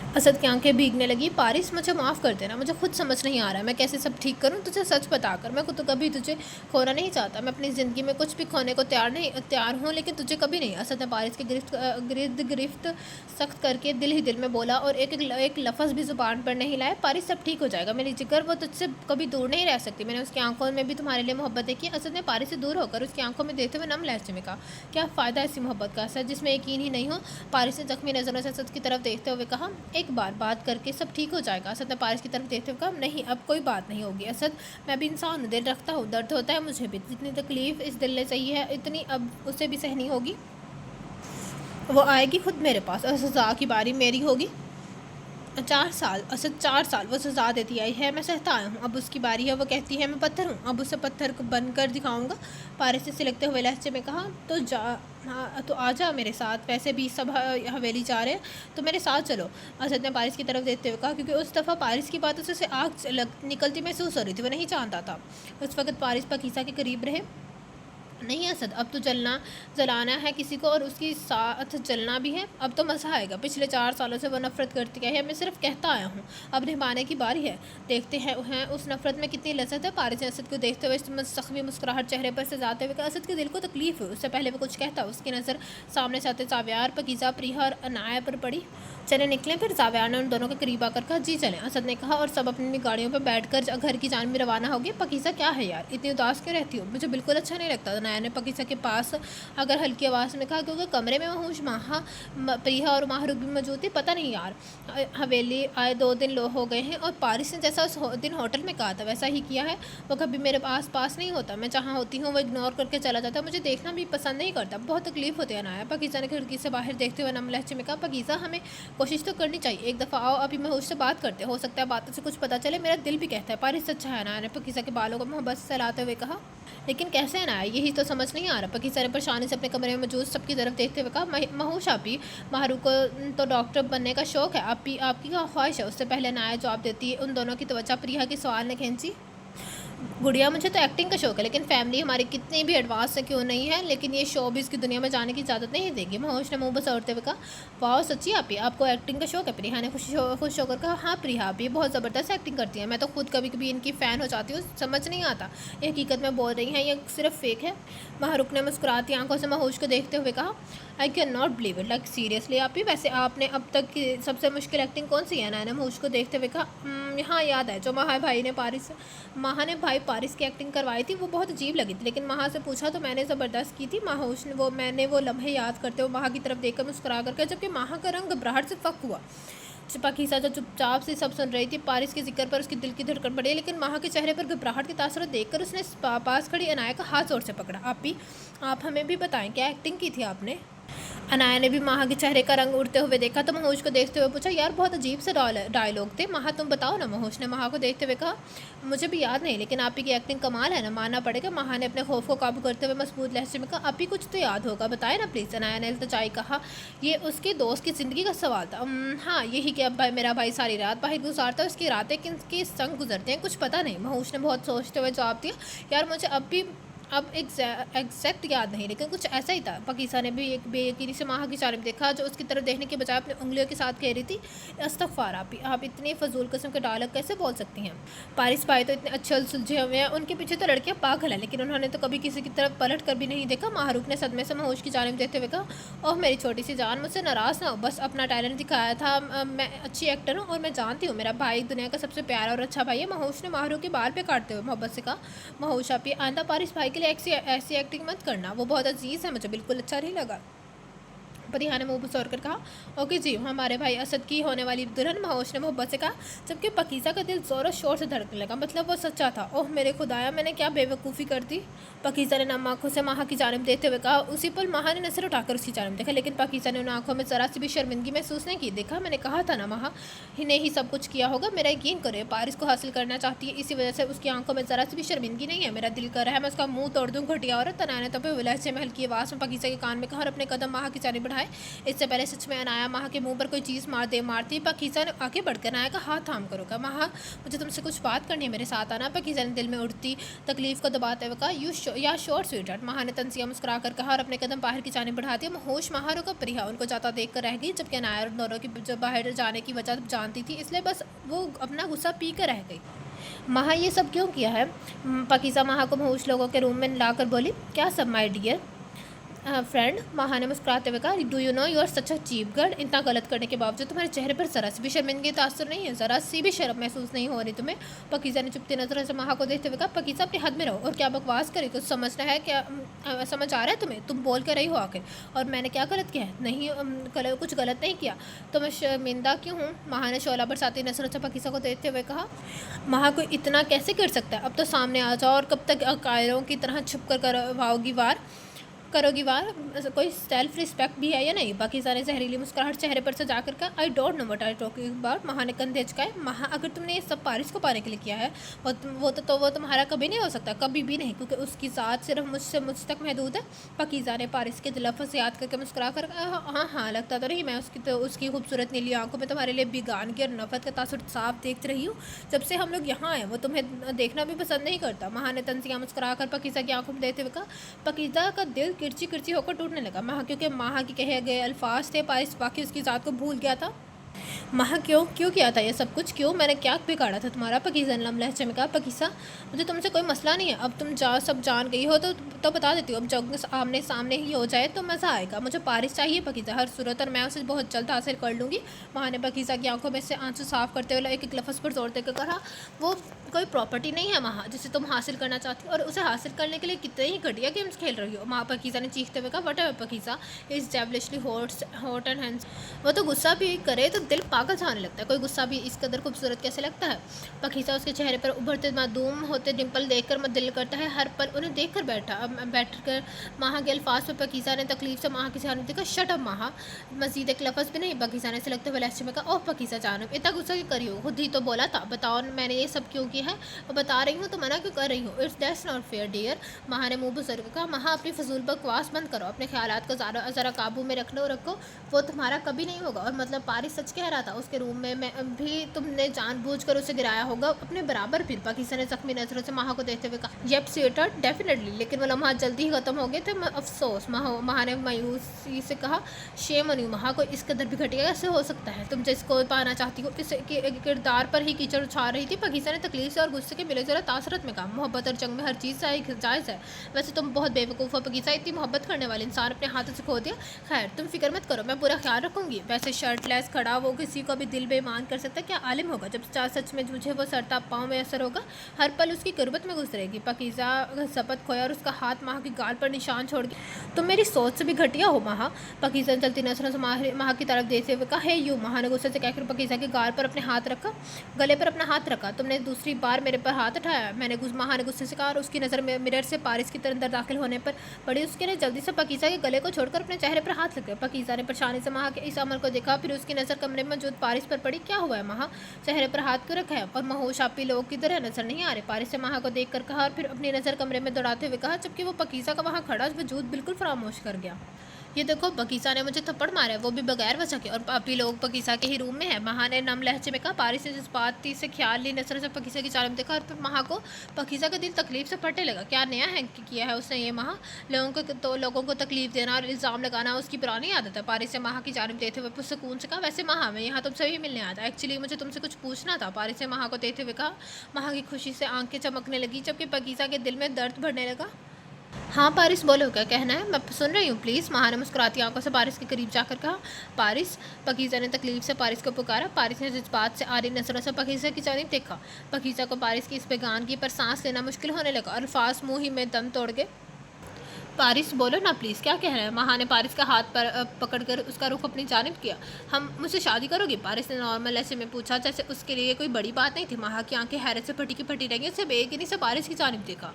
असद की आंखें भीगने लगी। पारिस, मुझे माफ़ कर देना, मुझे खुद समझ नहीं आ रहा है मैं कैसे सब ठीक करूं तुझे सच बताकर। मैं तो कभी तुझे खोना नहीं चाहता, मैं अपनी ज़िंदगी में कुछ भी खोने को तैयार हूँ, लेकिन तुझे कभी नहीं। असद ने पारिस की गिरफ्त सख्त करके दिल ही दिल में बोला और एक लफ्ज़ भी ज़ुबान पर नहीं लाया। पारिस, सब ठीक हो जाएगा मेरी जिगर, वो तुझसे कभी दूर नहीं रह सकती। मैंने उसकी आंखों में भी तुम्हारे लिए मोहब्बत देखी। असद ने पारिस से दूर होकर उसकी आंखों में देखते हुए नम लहजे में कहा, क्या फ़ायदा ऐसी मोहब्बत का, असद जिसमें यकीन ही नहीं हो। पारिस ने जख्मी नज़रों से असद की तरफ देखते हुए कहा, एक बार बात करके सब ठीक हो जाएगा। असद ने पारिस की तरफ देखते हुए कहा, नहीं, अब कोई बात नहीं होगी असद, मैं भी इंसान हूँ, दिल रखता हूँ, दर्द होता है मुझे भी। जितनी तकलीफ़ इस दिल ने सही है, इतनी अब उसे भी सहनी होगी। वो आएगी खुद मेरे पास और सज़ा की बारी मेरी होगी। 4 साल, असद 4 साल वो सज़ा देती आई है, मैं सहता आया हूँ, अब उसकी बारी है। वो कहती है मैं पत्थर हूँ, अब उसे पत्थर को बनकर दिखाऊंगा। पारिस से सिलकते हुए लहजे में कहा, तो जा, हाँ तो आ जा मेरे साथ, वैसे भी सब हवेली जा रहे हैं तो मेरे साथ चलो। असद ने पारिस की तरफ देखते हुए कहा, क्योंकि उस दफ़ा पारिस की बातों से आग निकलती महसूस हो रही थी। वो नहीं जानता था। उस वक्त पारिस पकीसा के करीब रहे। नहीं असद, अब तो जलाना है किसी को और उसकी साथ जलना भी है। अब तो मज़ा आएगा। पिछले 4 सालों से वो नफ़रत करती है, मैं सिर्फ कहता आया हूँ, अब निभाने की बारी है। देखते हैं उस नफ़रत में कितनी लज्जत है। पारिस ने असद को देखते हुए ज़ख्मी मुस्कुराहट चेहरे पर सजाते हुए कहा, असद के दिल को तकलीफ़ हुई। उससे पहले वो कुछ कहता, उसकी नज़र सामने से आते जावियार, पकीज़ा, प्रिया और अनाया पर पड़ी। चले निकले। फिर जावियार ने उन दोनों के करीब आकर कहा, जी चलें, असद ने कहा, और सब अपनी गाड़ियों पर बैठकर घर की जान में रवाना हो गए। पकीज़ा, क्या है यार, इतनी उदास क्यों रहती हो, मुझे बिल्कुल अच्छा नहीं लगता। अनाया ने पकीज़ा के पास अगर हल्की आवाज़ में कहा, क्योंकि कमरे में महूश प्रिया और माहरूक भी मौजूद थी। पता नहीं यार, हवेली आए 2 दिन हो गए हैं और पारिस ने जैसा उस दिन होटल में कहा था वैसा ही किया है। वो कभी मेरे पास नहीं होता, मैं जहाँ होती हूँ वो इग्नोर करके चला जाता है, मुझे देखना भी पसंद नहीं करता, बहुत तकलीफ़ होती है। अनाया, पकीज़ा ने खिड़की से बाहर देखते हुए नम लहजे में कहा, पकीज़ा, हमें कोशिश तो करनी चाहिए, एक दफ़ा आओ, अभी महूश से बात करते, हो सकता है बातों से कुछ पता चले, मेरा दिल भी कहता है पारिस सच्चा है। अनाया ने पकीज़ा के बालों को मोहब्बत से सहलाते हुए कहा, लेकिन कैसे अनाया, यही तो समझ नहीं आ रहा। पकीज़ा ने परेशानी से अपने कमरे में मौजूद सबकी तरफ देखते हुए कहा, महूश आपी, माहरू को तो डॉक्टर बनने का शौक़ है, आपकी क्या ख्वाहिश है। उससे पहले अनाया जवाब देती है। उन दोनों की तवज्जो प्रिया के सवाल ने खींची। गुड़िया, मुझे तो एक्टिंग का शौक़ है, लेकिन फैमिली हमारी कितनी भी एडवांस है क्यों नहीं है, लेकिन ये शोबिज़ की दुनिया में जाने की इजाज़त नहीं देगी। महूश ने मुंह बसौरते हुए कहा, वाह सच्ची आप ही, आपको एक्टिंग का शौक़ है। प्रिया ने खुश होकर कहा, हाँ प्रिया, आप ये बहुत ज़बरदस्त एक्टिंग करती हैं, मैं तो खुद कभी कभी इनकी फ़ैन हो जाती हूँ, समझ नहीं आता ये हकीकत में बोल रही हैं या सिर्फ फेक है। माहरूक ने मुस्कुराती आंखों से महूश को देखते हुए कहा, I can not believe it, like seriously आप ही, वैसे आपने अब तक की सबसे मुश्किल एक्टिंग कौन सी है। मैंने महूश को देखते हुए कहा, हाँ याद है, जो माहा ने भाई पारिस की एक्टिंग करवाई थी, वो बहुत अजीब लगी थी, लेकिन माहा से पूछा तो मैंने ज़बरदस्त की थी। महूश ने मैंने वो लम्हे याद करते हुए माहा की तरफ देखकर मुस्कुरा करके, जबकि माहा का रंग घबराहट से फक हुआ। पकीज़ा जो चुपचाप से सब सुन रही थी, पारिस के जिक्र पर उसकी दिल की धड़कन बढ़ी, लेकिन माहा के चेहरे पर घबराहट की तासुरात देखकर उसने पास खड़ी अनाया का हाथ जोर से पकड़ा। आप हमें भी बताएं, क्या एक्टिंग की थी आपने। अनाया ने भी माहा के चेहरे का रंग उड़ते हुए देखा तो महूश को देखते हुए पूछा, यार बहुत अजीब से डायलॉग थे, माहा तुम बताओ ना। महूश ने माहा को देखते हुए कहा, मुझे भी याद नहीं, लेकिन आप ही की एक्टिंग कमाल है ना, मानना पड़ेगा। माहा ने अपने खौफ को काबू करते हुए मजबूत लहजे में कहा, आप ही कुछ तो याद होगा, बताए ना प्लीज़। अनाया ने इल्तिजाई कहा, ये उसके दोस्त की ज़िंदगी का सवाल था। हाँ यही कि अब मेरा भाई सारी रात बाहर गुजारता है, उसकी रातें किसके संग गुजरती हैं कुछ पता नहीं। महूश ने बहुत सोचते हुए जवाब दिया, यार मुझे अब एग्जैक्ट याद नहीं, लेकिन कुछ ऐसा ही था। पकीज़ा ने भी एक बेयकीनी से माहा की जानिब देखा, जो उसकी तरफ देखने के बजाय अपनी उंगलियों के साथ कह रही थी, अस्तग़फ़ार, आप इतनी फजूल किस्म के डायलॉग कैसे बोल सकती हैं। पारिस भाई तो इतने अच्छे सुलझे हुए हैं, उनके पीछे तो लड़कियां पागल हैं, लेकिन उन्होंने तो कभी किसी की तरफ पलट कर भी नहीं देखा। माहरूक ने सदमे से महूश की जानिब देखते हुए कहा, ओह मेरी छोटी सी जान, मुझसे नाराज़ ना हो, बस अपना टैलेंट दिखाया था, मैं अच्छी एक्टर हूँ और मैं जानती हूँ मेरा भाई दुनिया का सबसे प्यारा और अच्छा भाई है। महूश ने माहरूक के बाल पे काटते हुए मोहब्बत से कहा, महूश आप आइंदा पारिस भाई के लिए ऐसी एक्टिंग मत करना, वो बहुत अजीज़ है, मुझे बिल्कुल अच्छा नहीं लगा। परिहा ने मुँह बसौर कर कहा, ओके जी, हमारे भाई असद की होने वाली दुल्हन। महूश ने मोहब्बत से कहा, जबकि पकीज़ा का दिल ज़ोर शोर से धड़कने लगा, मतलब वो सच्चा था। ओह मेरे खुदाया, मैंने क्या बेवकूफ़ी कर दी। पकीज़ा ने नम आँखों से माहा की जानिब देखते हुए कहा। उसी पल माहा ने नजर उठाकर उसकी जानिब देखा, लेकिन पकीज़ा ने उन आँखों में ज़रा सी भी शर्मिंदगी महसूस नहीं की। देखा, मैंने कहा था ना, माहा ने ही सब कुछ किया होगा, मेरा यकीन करे, पारिस को हासिल करना चाहती है, इसी वजह से उसकी आंखों में ज़रा सी भी शर्मिंदगी नहीं है। मेरा दिल कर रहा है मैं उसका मुँह तोड़ दूँ, घटिया औरत। तनाया ने तब लहजे में हल्की आवाज़ में पकीज़ा के कान में कहा और अपने कदम माहा की जानिब बढ़ाए। है। इससे पहले सच में अनाया महा के मुंह पर कोई चीज़ मारती पाकीज़ा ने आगे बढ़कर अनाया का हाथ थाम कर रोका। महा, मुझे तुमसे कुछ बात करनी है, मेरे साथ आना। पाकीज़ा ने दिल में उठती तकलीफ को दबाते हुए कहा, या श्योर स्वीटहार्ट। महा ने तंसिया मुस्कुरा कर कहा और अपने कदम बाहर की जाने बढ़ा दिया। होश महा रुका, प्रिया उनको जाता देख कर रह गई, जबकि अनाया और दोनों की जब बाहर जाने की वजह जानती थी, इसलिए बस वो अपना गुस्सा पी कर रह गई। महा, ये सब क्यों किया है? पाकीज़ा महा को महोश लोगों के रूम में लाकर बोली। क्या सब माय डियर फ्रेंड? महा ने मुस्कुराते हुए कहा, do you know you are such a cheap girl. इतना गलत करने के बावजूद तुम्हारे चेहरे पर जरा सी भी शर्मिंदगी तासुर नहीं है, जरा सी भी शर्म महसूस नहीं हो रही तुम्हें? पाकीज़ा ने चुपती नजरों से महा को देखते हुए कहा, पाकीज़ा अपनी हद में रहो और क्या बकवास करी, कुछ समझना है क्या? समझ आ रहा है तुम्हें? तुम बोल कर रही हो आखिर, और मैंने क्या गलत किया है? नहीं, कुछ गलत नहीं किया तो मैं शर्मिंदा क्यों हूँ? महा ने शोला बरसाती नजरों से पाकीज़ा को देखते हुए कहा। महा, कोई इतना कैसे कर सकता है? अब तो सामने आ जाओ, और कब तक कायरों की तरह छुप कर करोगी वार? कोई सेल्फ रिस्पेक्ट भी है या नहीं? पाकीज़ा ने जहरीली मुस्कुराहट चेहरे पर सजा कर कहा, I don't know what I talking about. महा ने कंधे झुकाए। महा, अगर तुमने ये सब पारिस को पाने के लिए किया है, वो तुम्हारा कभी नहीं हो सकता, कभी भी नहीं, क्योंकि उसकी ज़ात सिर्फ मुझ तक महदूद है। पाकीज़ा ने पारिस के लफ्ज़ याद करके मुस्कुरा कर कहा, हाँ लगता तो नहीं, मैं उसकी खूबसूरत नीली आंखों में तुम्हारे लिए बेगानगी और नफरत का तासुर साफ देखती रही हूँ जब से हम लोग यहाँ आए। वो तुम्हें देखना भी पसंद नहीं करता। महा ने तंसिया मुस्कुरा कर पाकीज़ा की आंखों में देखते हुए कहा। पाकीज़ा का दिल किरची किरची होकर टूटने लगा। महा, क्योंकि महा की कहे गए अल्फाज थे, पारिस बाकी उसकी ज़ात को भूल गया था। महा, क्यों किया था ये सब कुछ? क्यों? मैंने क्या बिगाड़ा था तुम्हारा? पाकीज़ा ने लम्बे लहजे में कहा। पाकीज़ा, मुझे तुमसे कोई मसला नहीं है, अब तुम सब जान गई हो तो बता देती हूँ। अब जब आमने सामने ही हो जाए तो मज़ा आएगा। मुझे पारिस चाहिए पाकीज़ा, हर सूरत, और मैं उसे बहुत जल्द हासिल कर लूँगी। महा ने पाकीज़ा की आंखों में से आंसू साफ करते हुए एक लफ्ज़ पर जोर देकर कहा, वो कोई प्रॉपर्टी नहीं है महा जिसे तुम हासिल करना चाहती हो, और उसे हासिल करने के लिए कितने ही घटिया गेम्स खेल रही हो। महा, पाकीज़ा ने चीखते हुए कहा, what Pakeezah is devilishly hot and handsome. वो तो गुस्सा भी करे तो दिल पागल जाने लगता है, कोई गुस्सा भी इस कदर खूबसूरत कैसे लगता है? पाकीज़ा उसके चेहरे पर उभरते मासूम होते डिंपल देखकर मत दिल करता है हर पल उन्हें देख कर बैठकर महा के अल्फाज पर पाकीज़ा ने तकलीफ से महा की जानिब देखा। शट अप महा, मजीद एक लफ्ज़ भी नहीं। पाकीज़ा ने सिलगते हुए लहजे में कहा, ओह पाकीज़ा जानब, इतना गुस्सा क्यों करी हो? खुद ही तो बोला था, बताओ मैंने ये सब क्यों किया है? और बता रही हूँ तो मना क्यों कर रही हूँ? It's that's not fair dear. Maha ने मुँह बुजर कर कहा। महा, अपनी फजूल बकवास बंद करो, अपने ख्यालात को ज़रा काबू में रखो, वो तुम्हारा कभी नहीं होगा। और मतलब पारिस सच कह रहा था, उसके रूम में मैं भी तुमने जानबूझकर उसे गिराया होगा अपने बराबर। फिर पाकीज़ा ने जख्मी नजरों से महा को देखते हुए कहा, येप स्वीटहार्ट, डेफिनेटली, लेकिन वो लम्हा जल्दी ही खत्म हो गए थे। अफसोस। महा ने मायूसी से कहा, शेम ऑन यू महा, को इस कदर भी घटिया कैसे हो सकता है? तुम जिसको पाना चाहती हो इस किरदार पर ही कीचड़ उछाल रही थी। पाकीज़ा ने तकलीफ से और गुस्से के मिले जुले तासरत में कहा, मोहब्बत और जंग में हर चीज़ जायज़ है। वैसे तुम बहुत बेवकूफ़ हो पाकीज़ा, इतनी मोहब्बत करने वाले इंसान अपने हाथों से खो दिया। खैर तुम फिक्र मत करो, मैं पूरा ख्याल रखूँगी। वैसे शर्टलेस खड़ा वो किसी को भी दिल बेईमान कर सकता है, क्या आलिम होगा जब सच में मुझे वो सरता पाँव में असर होगा, हर पल उसकी कुर्बत में गुजरेगी। पाकीज़ा शपथ खोया और उसका हाथ महा की गाल पर निशान छोड़ गया। तुम मेरी सोच से भी घटिया हो महा। पाकीज़ा ने चलती नजरों से महा की तरफ देखते हुए कहा, हे यू। महा ने गुस्से से कहकर पाकीज़ा के गाल पर अपने हाथ रखा, गले पर अपना हाथ रखा। तुमने दूसरी बार मेरे पर हाथ उठाया। महा ने गुस्से से कहा, और उसकी नज़र मिरर से पारिस की अंदर दाखिल होने पर पड़ी। उसके ने जल्दी से पाकीज़ा के गले को छोड़कर अपने चेहरे पर हाथ रख। पाकीज़ा ने परेशानी से महा के इस अमल को देखा, फिर उसकी नज़र कमरे में मौजूद पारिस पर पड़ी। क्या हुआ है महा? चेहरे पर हाथ क्यों रखा है? और महोश आपी लोग किधर है, नजर नहीं आ रहे? पारिस से महा को देखकर कहा, और फिर अपनी नज़र कमरे में दौड़ाते हुए कहा, जबकि वो पाकीज़ा का वहाँ खड़ा वजूद बिल्कुल फरामोश कर गया। ये देखो, पाकीज़ा ने मुझे थप्पड़ मारा है, वो भी बगैर वजह के, और आपी लोग पाकीज़ा के ही रूम में है। महा ने नम लहजे में कहा। पारिस ने जज्बाती से ख्याल ली नजर से पाकीज़ा की जानिब देखा, और फिर महा को पाकीज़ा का दिल तकलीफ से फटने लगा। क्या नया है किया है उसने ये महा? लोगों को तकलीफ देना और इल्ज़ाम लगाना उसकी पुरानी आदत है। पारिस से महा की जानिब देते हुए सुकून से कहा, वैसे महा मैं यहाँ तुमसे भी मिलने आया था, एक्चुअली मुझे तुमसे कुछ पूछना था। पारिस से महा को देखते हुए कहा। महा की खुशी से आंखें चमकने लगी, जबकि पाकीज़ा के दिल में दर्द बढ़ने लगा। हाँ पारिस, बोलो क्या कहना है, मैं सुन रही हूँ प्लीज़। महा ने मुस्कुराती आंखों से पारिस के करीब जाकर कहा। पारिस। पाकीज़ा ने तकलीफ से पारिस को पुकारा। पारिस ने जज्बात से आ रही नजरों से पाकीज़ा की जानिब देखा। पाकीज़ा को पारिस की इस बेगानगी पर सांस लेना मुश्किल होने लगा, और अल्फाज मुँह ही में दम तोड़ गए। पारिस, बोलो ना प्लीज़, क्या कह रहे हैं? महा ने पारिस का हाथ पर पकड़कर उसका रुख अपनी जानिब किया। हम मुझसे शादी करोगी? पारिस ने नॉर्मल ऐसे में पूछा, जैसे उसके लिए कोई बड़ी बात नहीं थी। महा की आंखें हैरत से फटी की फटी रह गई। सिर्फ एक ही नहीं से पारिस की जानिब देखा।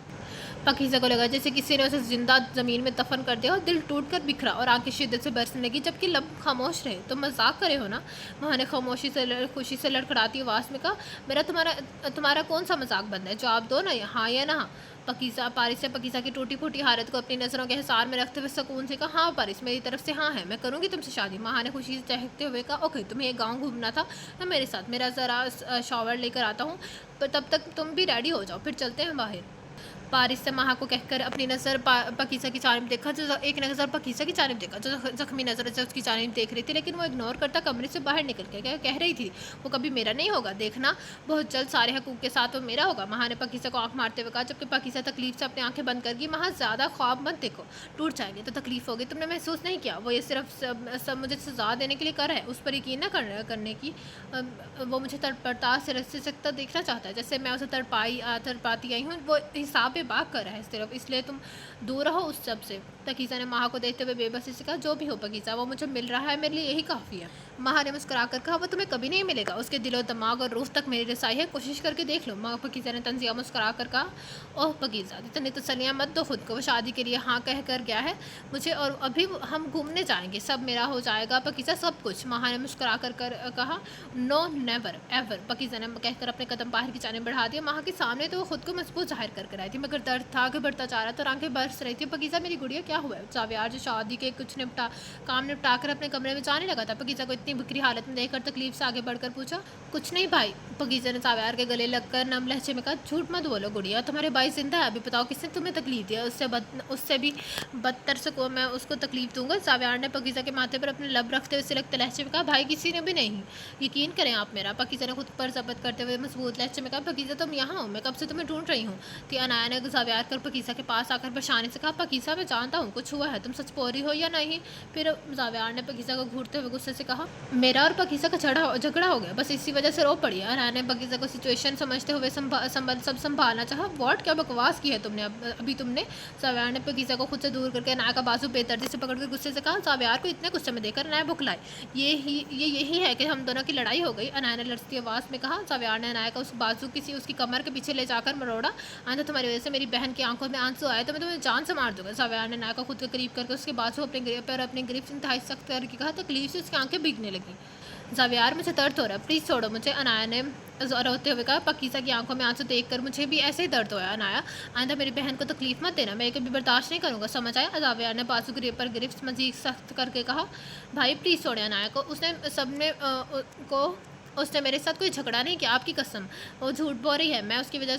पाकीज़ा को लगा जैसे किसी ने उसे जिंदा ज़मीन में दफन कर दिया, और दिल टूट कर बिखरा, और आंखें शिद्दत से बरसने लगी, जबकि लब खामोश रहे। तुम मजाक करे हो ना? महा ने खामोशी से खुशी से लड़खड़ाती आवाज़ में कहा। मेरा तुम्हारा कौन सा मजाक बनता है? जवाब दो ना, हाँ या ना? पारिस ने पाकीज़ा की टूटी फूटी हालत को अपनी नज़र नज़रों के हिसार में रखते हुए सुकून से कहा, हाँ पारिस, मेरी तरफ से हाँ है, मैं करूँगी तुमसे शादी। महा ने खुशी से चहकते हुए कहा, ओके, तुम्हें ये गाँव घूमना था ना मेरे साथ, मेरा ज़रा शॉवर लेकर आता हूँ, पर तब तक तुम भी रेडी हो जाओ, फिर चलते हैं बाहर। पारिस से महा को कहकर अपनी नज़र पकीसा की जानिब देखा, जो एक नज़र पकीसा की जानिब देखा, जो ज़ख्मी नज़र से उसकी जानिब देख रही थी, लेकिन वो इग्नोर करता कमरे से बाहर निकल के कह रही थी, वो कभी मेरा नहीं होगा, देखना बहुत जल्द सारे हकूक़ के साथ वो मेरा होगा। महा ने पकीसा को आँख मारते हुए कहा, जबकि पकीसा तकलीफ से अपनी आँखें बंद कर गई। महा, ज़्यादा ख्वाब मत देखो, टूट जाएंगे तो तकलीफ होगी, तुमने महसूस नहीं किया, वो ये सिर्फ सब मुझे सजा देने के लिए कर है, उस पर यकीन न करने की। वो मुझे तड़पड़ता से सकता देखना चाहता है, जैसे मैं उसे तड़पाती आई हूँ, वो हिसाब पे बात कर रहा है सिर्फ, इसलिए तुम दूर रहो उस सब से। पकीसा ने महा को देखते हुए बेबसी से कहा, जो भी हो पकीसा, वो मुझे मिल रहा है, मेरे लिए यही काफ़ी है। महा ने मुस्कुरा कर कहा, वो तुम्हें कभी नहीं मिलेगा, उसके दिलो दिमाग और रूह तक मेरी रसाई है, कोशिश करके देख लो। पकीसा ने तंजिया मुस्कुरा कर कहा, ओह पकीसा, इतनी तसल्लियाँ मत दो खुद को, वो शादी के लिए हाँ कह कर गया है मुझे, और अभी हम घूमने जाएंगे, सब मेरा हो जाएगा पकीसा, सब कुछ। महा ने मुस्कुरा कर कहा, नो नेवर एवर। पकीसा ने कहकर अपने कदम बाहर की जाने बढ़ा दिया। महा के सामने तो वो खुद को मजबूत जाहिर कर आई थी, मगर दर्द था कि बढ़ता जा रहा था, आंखें बरस रही थी। पकीसा, मेरी गुड़िया, क्या हुआ है? जावियार जो शादी के कुछ काम निपटा कर अपने कमरे में जाने लगा था, पकीसा को इतनी बिखरी हालत में देखकर तकलीफ से आगे बढ़कर पूछा। कुछ नहीं भाई, पकीसा ने जावियार के गले लगकर नम लहजे में कहा, झूठ मत बोलो गुड़िया, तुम्हारे भाई जिंदा है, अभी बताओ किसने तुम्हें तकलीफ दिया, उससे भी बदतर से को मैं उसको तकलीफ दूंगा। जावियार ने पकीसा के माथे पर अपने लब रखते हुए सिलकते लहजे में कहा, भाई किसी ने भी नहीं, यकीन करें आप मेरा। पकीसा ने खुद पर जब्त करते हुए मजबूत लहजे में कहा, पकीसा तुम यहाँ हो, मैं कब से तुम्हें ढूंढ रही हूँ। तो अनाया ने जावियार कर पकीसा के पास आकर परेशानी से कहा, पकीसा मैं जानता हूँ कुछ हुआ है, तुम सच बोल रही हो या नहीं। फिर जावियार ने पकीसा को घूरते हुए गुस्से से कहा, मेरा और पकीसा का झगड़ा हो गया, बस इसी वजह से रो पड़ी। अनाया ने पकीसा को सिचुएशन समझते हुए सब संभालना चाहा। वॉट, क्या बकवास की है तुमने अभी तुमने। जावियार ने पकीसा को खुद से दूर करके अनाया का बाजू बेदर्दी से पकड़कर गुस्से से कहा। जावियार को इतने गुस्से में देखकर अनाया बुखलाई। यही है कि हम दोनों की लड़ाई हो गई, अनाया ने लड़ती आवाज़ में कहा। जावियार ने अनाया का उस बाजू उसकी कमर के पीछे ले जाकर मरोड़ा। आंधा, तुम्हारी वजह से मेरी बहन की आंखों में आंसू आए तो मैं तुम्हें जान से मार दूंगा। जावियार ने अनाया को खुद के करीब करके उसके बाजू अपने गिरफ्त इंतहाई सख्त करके कहा। तकलीफ से उसकी आंखें भीगने लगी। जावियार, मुझे दर्द हो रहा है, प्लीज़ छोड़ो मुझे, अनाया ने रोते हुए कहा। पकीसा की आंखों में आंसू देखकर मुझे भी ऐसे ही दर्द होया अनाया, आइंदा मेरी बहन को तकलीफ मत देना, मैं कभी बर्दाश्त नहीं करूँगा, समझ आया। जावियार ने बाजू पर गिरफ्त मजीद सख्त करके कहा। भाई प्लीज़ छोड़े अनाया को, उसने मेरे साथ कोई झगड़ा नहीं किया, आपकी कसम, वो झूठ बोल रही है, मैं उसकी वजह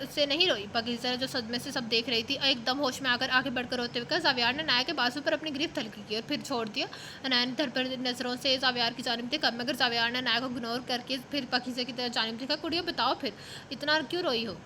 से नहीं रोई। पकीसा जो सदमे से सब देख रही थी एकदम होश में आकर आगे बढ़कर रोते हुए कहा। जावियार ने अनाया के बाजू पर अपनी गिरफ्त हल्की की और फिर छोड़ दिया। अनाया ने धड़पड़ नज़रों से जावियार की जानिब देखा, मगर जावियार ने अनाया को इग्नोर करके फिर पकीसा की जानिब देखा। कुड़िया बताओ फिर इतना क्यों रोई हो।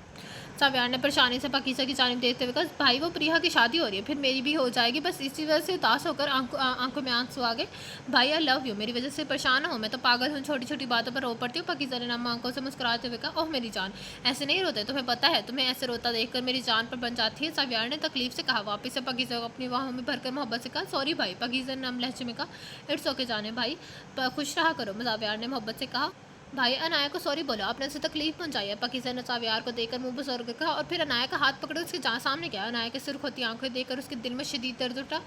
जावियार ने परेशानी से पकीसा की जानिब देखते हुए कहा, भाई वो प्रिया की शादी हो रही है, फिर मेरी भी हो जाएगी, बस इसी वजह से उदास होकर आंखों में आंसू आ गए। भाई आई लव यू, मेरी वजह से परेशान हो, मैं तो पागल हूँ, छोटी छोटी बातों पर रो पड़ती हूँ। पकीसा ने नम आंखों से मुस्कुराते हुए कहा, ओह मेरी जान, ऐसे नहीं रोते, तुम्हें पता है, तुम्हें ऐसे रोता देखकर मेरी जान पर बन जाती है। जावियार ने तकलीफ से कहा। वापस से पकीसा को अपनी बाहों में भरकर मोहब्बत से कहा, सॉरी भाई। पकीसा ने नम लहजे में कहा, इट्स ओके जाने भाई, खुश रहा करो। जावियार ने मोहब्बत से कहा। भाई अनाया को सॉरी बोलो, आपने उसे तकलीफ पहुंचाई है। पकीसा ने जावियार को देखकर मुंह बुजुर्ग कहा और फिर अनाया का हाथ पकड़े उसके सामने गया। अनाया के सुर्ख होती आंखें देखकर उसके दिल में शदीद दर्द उठा।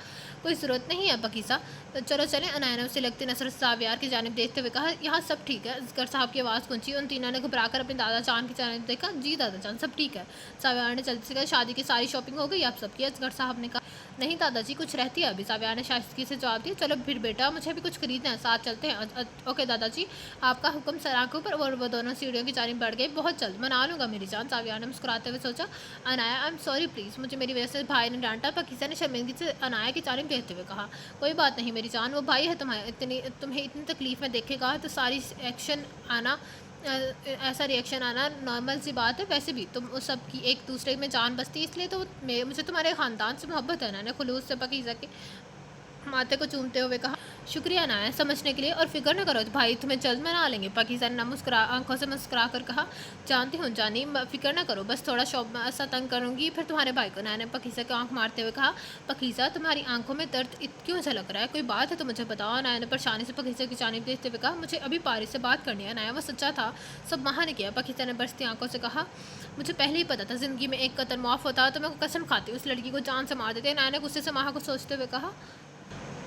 कोई ज़रूरत नहीं है पकीसा, तो चलो चलें। अनाया ने उसे लगती नजर से जावियार की जानिब देखते हुए कहा, यहाँ सब ठीक है। असगर साहब की आवाज़ गूंजी। उन तीनों ने घबराकर अपने दादा जान की जानिब देखा। जी दादा जान, सब ठीक है। जावियार ने जल्दी से कहा, शादी की सारी शॉपिंग हो गई आप सबकी। असगर साहब ने कहा, नहीं दादाजी कुछ रहती है अभी। जावियार ने शाइस्तगी से जवाब दिया, चलो फिर बेटा, मुझे भी कुछ खरीदना है, साथ चलते हैं। ओके दादाजी, आपका हुक्म सराखों पर। और वो दोनों सीढ़ियों की जानिब बढ़ गई। बहुत जल्द मना लूँगा मेरी जान। जावियार ने मुस्कुराते हुए सोचा। Anaya, I am sorry please, मुझे मेरी वजह से भाई ने डांटा। पकीसा ने शर्मिंदगी से अनाया की जानिब देखते हुए कहा, कोई बात नहीं मेरी जान, वो भाई है तुम्हें इतनी तकलीफ़ में देखेगा तो सारी एक्शन आना ऐसा रिएक्शन आना नॉर्मल सी बात है। वैसे भी तुम उस सब की एक दूसरे में जान बसती, इसलिए तो मुझे तुम्हारे ख़ानदान से मोहब्बत है। ना खुलूस से पकीसा के माथे को चूमते हुए कहा, शुक्रिया अनाया समझने के लिए, और फिक्र न करो भाई, तुम्हें जल्द मना लेंगे। पकीसा ने आंखों से मुस्कुरा कर कहा, जानती हूँ जानी, फिक्र न करो, बस थोड़ा ऐसा तंग करूँगी फिर तुम्हारे भाई को। अनाया ने पकीसा की आंख मारते हुए कहा, पकीसा तुम्हारी आंखों में दर्द क्यों झलक रहा है, कोई बात है तो मुझे बताओ। अनाया ने परेशानी से पकीसा की जानिब देखते हुए कहा, मुझे अभी पारिस से बात करनी है। अनाया, वो सच्चा था, सब महा ने किया। पकीसा ने बरसती आंखों से कहा, मुझे पहले ही पता था ज़िंदगी में एक कत्ल माफ़ होता तो मैं कसम खाती उस लड़की को जान से मार देते। अनाया ने गुस्से से महा को सोचते हुए कहा,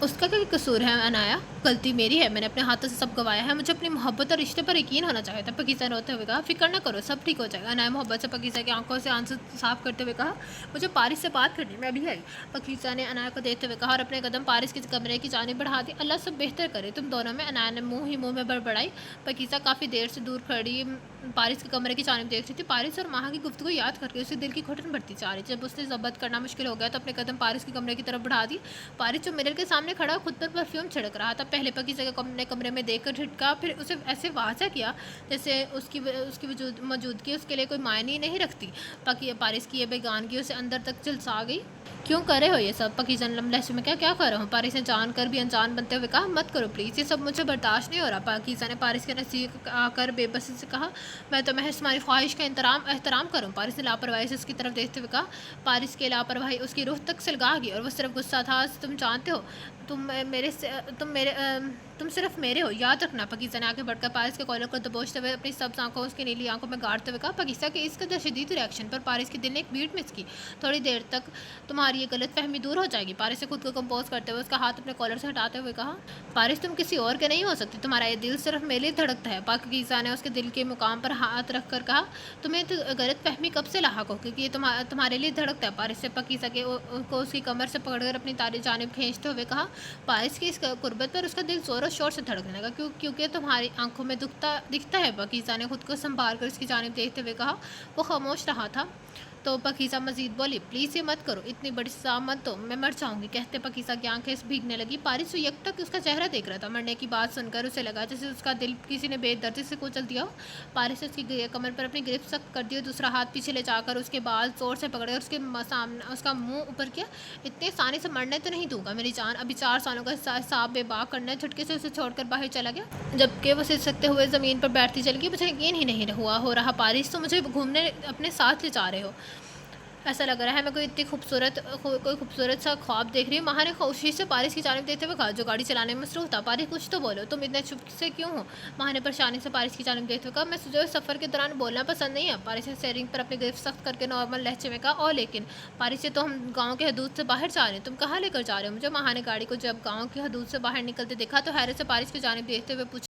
उसका क्या कसूर है अनाया? गलती मेरी है, मैंने अपने हाथों से सब गँवाया है। मुझे अपनी मोहब्बत और रिश्ते पर यकीन होना चाहिए था। पाकिज़ा ने रोते हुए कहा, फ़िक्र ना करो, सब ठीक हो जाएगा। अनाया मोहब्बत से पाकिज़ा की आँखों से आंसू साफ़ करते हुए कहा, मुझे पारिस से बात करनी है, मैं अभी आई। पाकिज़ा ने अनाया को देखते हुए कहा और अपने कदम पारिस के कमरे की जानिब बढ़ा दी। अल्लाह सब बेहतर करे तुम दोनों में। अनाया ने मुँह ही मुँह में बड़बड़ाई। पाकिज़ा काफ़ी देर से दूर खड़ी पारिस के कमरे की जानिब देख रही थी। पारिस और माहा की गुफ्तगू याद करके उसके दिल की घुटन बढ़ती जा रही। जब उसने ज़ब्त करना मुश्किल हो गया तो अपने कदम पारिस के कमरे की तरफ बढ़ा दी। पारिस जो मिरर के सामने खड़ा खुद पर परफ्यूम छिड़क रहा था। पहले पाकिज़ा को अपने कमरे में देखकर झिटका, फिर उसे ऐसे वाज़ा किया जैसे उसकी मौजूदगी उसके लिए कोई मायने नहीं रखती। पारिस की ये बेगानगी उसे अंदर तक झुलसा गई। क्यों कर रहे हो ये सब? पाकिज़ा ने लहजे में क्या कर रहा हूँ? पारिस ने जान कर भी अनजान बनते हुए कहा, मत करो प्लीज़, ये सब मुझे बर्दाश्त नहीं हो रहा। पाकिज़ा ने पारिस के नज़दीक आकर बेबसी से कहा, मैं तो महज तुम्हारी ख्वाहिश का एहतराम करूँ। पारिस ने लापरवाही से उसकी तरफ देखते हुए कहा। पारिस की लापरवाही उसकी रूह तक सुलगा गई और वो सिर्फ गुस्सा था। तुम जानते हो तुम सिर्फ मेरे हो, याद रखना। पाकिज़ा ने आगे बढ़कर पारिस के कॉलर को दबोचते हुए अपनी सब्ज आंखों उसकी नीली आंखों में गाड़ते हुए कहा। पाकिज़ा के इस कदर शदीद रिएक्शन पर पारिस के दिल ने एक बीट मिस की। थोड़ी देर तक तुम्हारी ये गलत फहमी दूर हो जाएगी। पारिस ने खुद को कंपोज करते हुए उसका हाथ अपने कॉलर से हटाते हुए कहा, पारिस तुम किसी और के नहीं हो सकती, तुम्हारा ये दिल सिर्फ मेरे लिए धड़कता है। पाकिज़ा ने उसके दिल के मुकाम पर हाथ रख कर कहा, तुम्हें तो गलत फहमी कब से लाहक हो, क्योंकि ये तुम्हारे लिए धड़कता है। पारिस ने पाकिज़ा को उसकी कमर से पकड़कर अपनी तारी जानिब खींचते हुए कहा। पारिस की इस कुर्बत पर उसका दिल ज़ोर शोर से धड़कने लगा, क्योंकि तुम्हारी आंखों में दिखता है। पाकिज़ा ने खुद को संभाल कर उसकी जानिब देखते हुए कहा। वो खामोश रहा था तो पाकिज़ा मजीद बोली, प्लीज़ ये मत करो, इतनी बड़ी सज़ा मत दो, मैं मर जाऊंगी। कहते पाकिज़ा की आंखें भीगने लगी। पारिस यकटक उसका चेहरा देख रहा था। मरने की बात सुनकर उसे लगा जैसे उसका दिल किसी ने बेदर्दी से कुचल दिया हो। पारिस ने उसकी कमर पर अपनी गिरफ्त सख्त कर दी और दूसरा हाथ पीछे ले जाकर उसके बाल जोर से पकड़े और उसके सामने उसका मुंह ऊपर किया। इतने आसानी से मरने तो नहीं दूंगा मेरी जान, अभी 4 सालों का हिसाब बेबाक करना है। झटके से उसे छोड़कर बाहर चला गया। जबकि वो सिसकते हुए ज़मीन पर बैठती चल गई। मुझे यकीन ही नहीं हो रहा पारिस, तो मुझे घूमने अपने साथ ले जा रहे हो। ऐसा लग रहा है मैं कोई खूबसूरत सा ख्वाब देख रही हूँ। माहा ने खुशी से पारिस की जानिब देखते हुए कहा, जो गाड़ी चलाने में मसरूफ था। पारिस कुछ तो बोलो, तुम इतने चुप से क्यों हो? माहा ने परेशानी से पारिस की जानिब देखते हुए कहा, मैं तुझे सफ़र के दौरान बोलना पसंद नहीं है। पारिस ने स्टीयरिंग पर अपनी गिरफ्त सख्त करके नॉर्मल लहजे में कहा, और लेकिन पारिस, ये तो हम गाँव के हदूद से बाहर जा रहे हैं, तुम कहाँ लेकर जा रहे हो मुझे? माहा ने गाड़ी को जब गाँव की हदूद से बाहर निकलते देखा तो हैरत से पारिस की जानिब देखते हुए पूछा,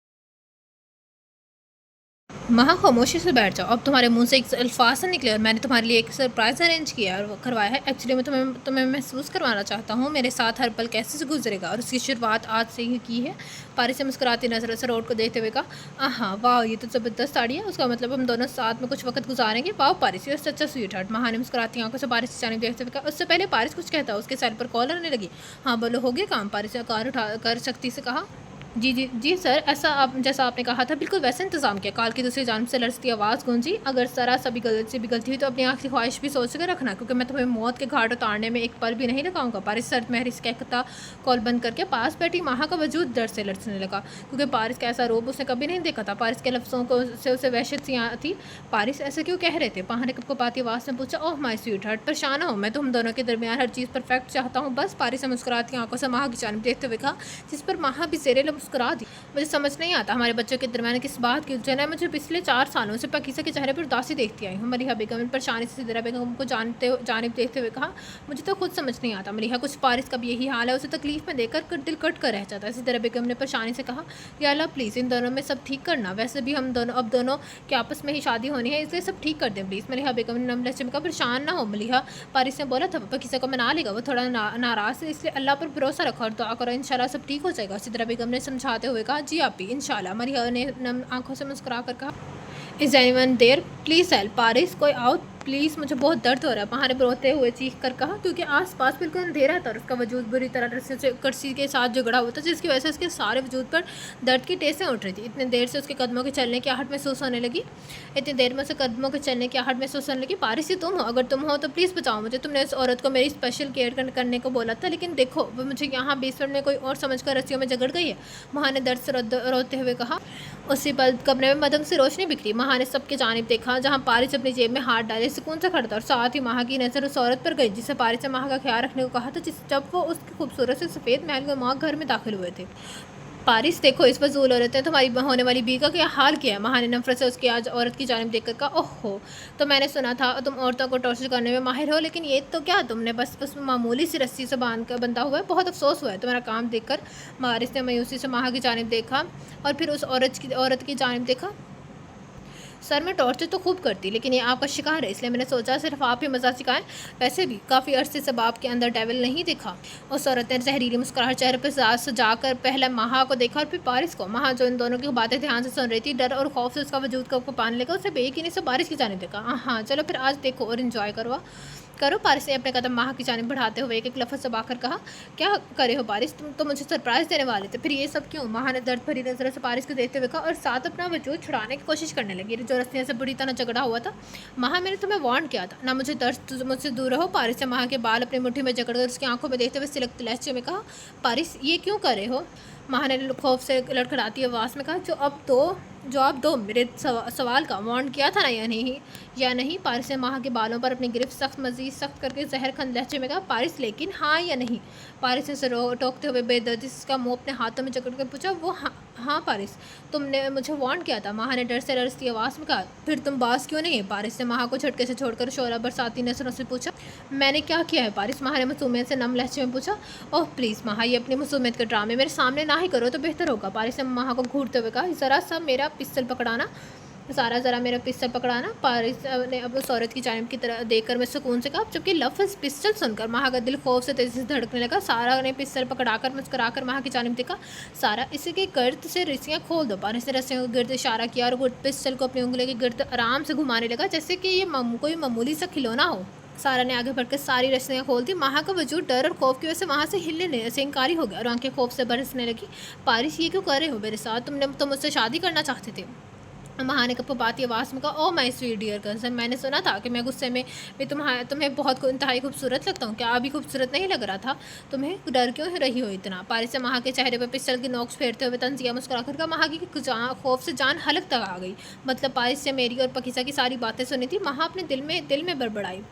महा खामोशी से बैठ जाओ, अब तुम्हारे मुंह से एक अल्फाज से निकले और मैंने तुम्हारे लिए एक सरप्राइज़ अरेंज किया और करवाया है। एक्चुअली मैं तुम्हें महसूस करवाना चाहता हूँ मेरे साथ हर पल कैसे से गुजरेगा, और उसकी शुरुआत आज से ही की है। पारिस से मुस्कुराती नजरों से रोड को देखते हुए कहा, हाँ वाह, ये तो ज़बरदस्त साड़ी है, उसका मतलब हम दोनों साथ में कुछ वक्त गुजारेंगे। वाह पारिस, ये सच्चा स्वीट हार्ट। महा ने मुस्कुराती आंखों से पारिस की जानिब देखते हुए कहा। उससे पहले पारिस कुछ कहता उसके सर पर कॉल आने लगी। हाँ बोलो, हो गया काम? पारिस ने कार उठा कर सख्ती से कहा। जी सर, ऐसा आप जैसा आपने कहा था बिल्कुल वैसे इंतज़ाम किया। कार की दूसरी जानब से लड़ती आवाज़ गूंजी, अगर ज़रा सा भी गलती हुई तो अपनी आखिरी ख्वाहिश भी सोच कर रखना, क्योंकि मैं तुम्हें मौत के घाट उतारने में एक पल भी नहीं लगाऊंगा। पारिस सर महरिस कहता कॉल बंद करके पास बैठी माहा का वजूद दर्द से लड़ने लगा, क्योंकि पारिस का ऐसा रोब उसने कभी नहीं देखा था। पारिस के लफ्ज़ों को से उसे वहशत सी थी। पारिस ऐसे क्यों कह रहे थे? माहा ने कपकपाती आवाज़ में पूछा। ओह माय स्वीट हार्ट, परेशान हो, मैं तुम दोनों के दरमियान हर चीज़ परफेक्ट चाहता हूँ बस। पारिस ने मुस्कुराती आंखों से माहा की जानिब देखते हुए कहा, जिस पर माहा भी ज़ेरे मुस्कुरा दी। मुझे समझ नहीं आता हमारे बच्चों के दरमियान किस बात की उलझन है। मुझे पिछले 4 सालों से पाकिज़ा के चेहरे पर उदासी देखती आई हूँ। मलिहा बेगम परेशानी से सिदरा बेगम को जानिब देखते हुए कहा, मुझे तो खुद समझ नहीं आता मलिहा, कुछ पारिस का भी यही हाल है, उसे तकलीफ में देकर दिल कट कर रह जाता है। सिदरा बेगम ने परेशानी से कहा, या अल्लाह प्लीज़ इन दोनों में सब ठीक करना, वैसे भी हम दोनों के आपस में ही शादी होनी है, इसलिए सब ठीक कर दें प्लीज़। मलिहा बेगम ने नम लहजे में कहा, परेशान ना हो मलिहा, पारिस ने बोला था पाकिज़ा को मना लेगा, वो थोड़ा नाराज़ है, इसलिए अल्लाह पर भरोसा रखो और दुआ करो, इंशाल्लाह सब ठीक हो जाएगा। सिदरा बेगम ने समझाते हुए कहा, जी आप भी इंशाल्लाह। मरिया ने नम आंखों से मुस्कुरा कर कहा, is anyone there, please help Paris, कोई आओ प्लीज़, मुझे बहुत दर्द हो रहा है। माहा ने रोते हुए चीख कर कहा, क्योंकि आसपास बिल्कुल अंधेरा था और उसका वजूद बुरी तरह से कुर्सी के साथ झगड़ा हुआ था, जिसकी वजह से उसके सारे वजूद पर दर्द की टेसें उठ रही थी। इतनी देर से उसके कदमों के चलने की आहट महसूस होने लगी। पारिस ही तुम हो, अगर तुम हो तो प्लीज़ बचाओ मुझे, तुमने उस औरत को मेरी स्पेशल केयर करने को बोला था, लेकिन देखो वो मुझे यहाँ बेसमेंट में कोई और समझकर रस्सियों में जगड़ गई है। माहा ने दर्द से रोते हुए कहा। उसी पल कमरे में मदम से रोशनी बिखरी। माहा ने सबके जानिब देखा, जहाँ पारिस अपनी जेब में हाथ डाले सुकून से खड़ा था, और साथ ही माहा की नज़र उस औरत पर गई जिसे पारिस ने माहा का ख्याल रखने को कहा था, जब वो उसके खूबसूरत से सफ़ेद महल के माँ घर में दाखिल हुए थे। पारिस देखो इस फजूल औरत ने तुम्हारी होने वाली बीवी का क्या हाल किया है। महा ने नफरत से उसकी आज औरत की जानिब देखकर कहा, ओहो, तो मैंने सुना था तुम औरतों को टॉर्चर करने में माहिर हो, लेकिन ये तो क्या तुमने बस उस मामूली सी रस्सी से बांध कर बंधा हुआ है। बहुत अफसोस हुआ है तुम्हारा काम देखकर। पारिस ने मायूसी से महा की जानिब देखा और फिर उस औरत की जानिब देखा। सर मैं टॉर्चर तो खूब करती, लेकिन ये आपका शिकार है, इसलिए मैंने सोचा सिर्फ आप ही मज़ा सिखाएं। वैसे भी काफ़ी अरसे से बाप के अंदर डेविल नहीं देखा। उस औरत ने जहरीली मुस्कुराहट चेहरे पर सजाकर पहले महा को देखा और फिर पारिस को। महा जो इन दोनों की बातें ध्यान से सुन रही थी, डर और खौफ से उसका वजूद को पाने लगा। उसे बेयकीनी से पारिस की जाने देखा। हाँ चलो फिर आज देखो और इन्जॉय करो। पारिस ने अपने कदम महा की जानिब बढ़ाते हुए एक लफ्ज़ दबाकर कहा, क्या करे हो पारिस, तुम तो मुझे सरप्राइज़ देने वाले थे, फिर ये सब क्यों। महा ने दर्द भरी नज़र से पारिस को देखते हुए कहा और साथ अपना वजूद छुड़ाने की कोशिश करने लगी जो रस्सियों से बुरी तरह झगड़ा हुआ था। महा मैंने तुम्हें वार्न किया था ना, मुझे दर्द मुझसे दूर रहो। पारिस ने महा के बाल अपनी मुट्ठी में जकड़कर उसकी आंखों में देखते हुए सिलकते लहजे में कहा, पारिस ये क्यों करे हो। महा ने खौफ से लड़खड़ाती आवाज़ में कहा, जो आप दो मेरे सवाल का वार्न किया था ना या नहीं। पारिस ने महा के बालों पर अपनी गिरफ्त मज़ीद सख्त करके जहरखंद लहजे में कहा, पारिस लेकिन हाँ या नहीं। पारिस ने उसे टोकते हुए बेदर्दी से उसका मुँह अपने हाथों में जकड़ कर पूछा, वो हाँ पारिस, तुमने मुझे वार्न किया था। महा ने डर से लरसती आवाज़ में कहा, फिर तुम बास क्यों नहीं है। पारिस ने महा को झटके से छोड़कर शोला बरसाती नजरों से पूछा, मैंने क्या किया है पारिस। महा ने मासूमियत से नम लहजे में पूछा। ओह प्लीज़ महा, ये अपनी मासूमियत के ड्रामे मेरे सामने ना ही करो तो बेहतर होगा। पारिस ने महा को घूरते हुए कहा, ज़रा सा मेरा पिस्तल पकड़ाना। ज़रा मेरा पिस्तल पकड़ाना। पारिस ने अब उस औरत की जानिब की तरह देखकर मैं सुकून से कहा, जबकि लफ्ज़ पिस्तल सुनकर महा का दिल खौफ से तेज़ी से धड़कने लगा। सारा ने पिस्तल पकड़ाकर मुस्कुराकर महा की जानिब देखा। सारा, इसी के गर्द से रस्सियाँ खोल दो। पारिस ने रस्सियों के गिर्द इशारा किया और पिस्तल को अपनी उंगली के गिर्द आराम से घुमाने लगा जैसे कि ये कोई मामूली सा खिलौना हो। सारा ने आगे बढ़कर सारी रस्सियाँ खोल दी। महा का वजूद डर और खौफ की वजह से वहाँ से हिलने से इंकारी हो गया और आंखें खौफ से बरसने लगी। पारिस ये क्यों कर रहे हो मेरे साथ, तुम मुझसे शादी करना चाहते थे। महा ने कपकपाती आवाज़ में कहा, oh my sweet dear cousin, मैंने सुना था कि मैं गुस्से में भी तुम्हें बहुत इंतहाई खूबसूरत लगता हूँ। क्या अभी खूबसूरत नहीं लग रहा था। तुम्हें डर क्यों रही हो इतना। पारिस से महा के चेहरे पर पिस्टल की नोक्स फेरते हुए तंजिया मुस्कुराकर कहा। महा की खौफ से जान हलक तक आ गई। मतलब पारिस से मेरी और पकीसा की सारी बातें सुनी थी। महा अपने दिल में बड़बड़ाई,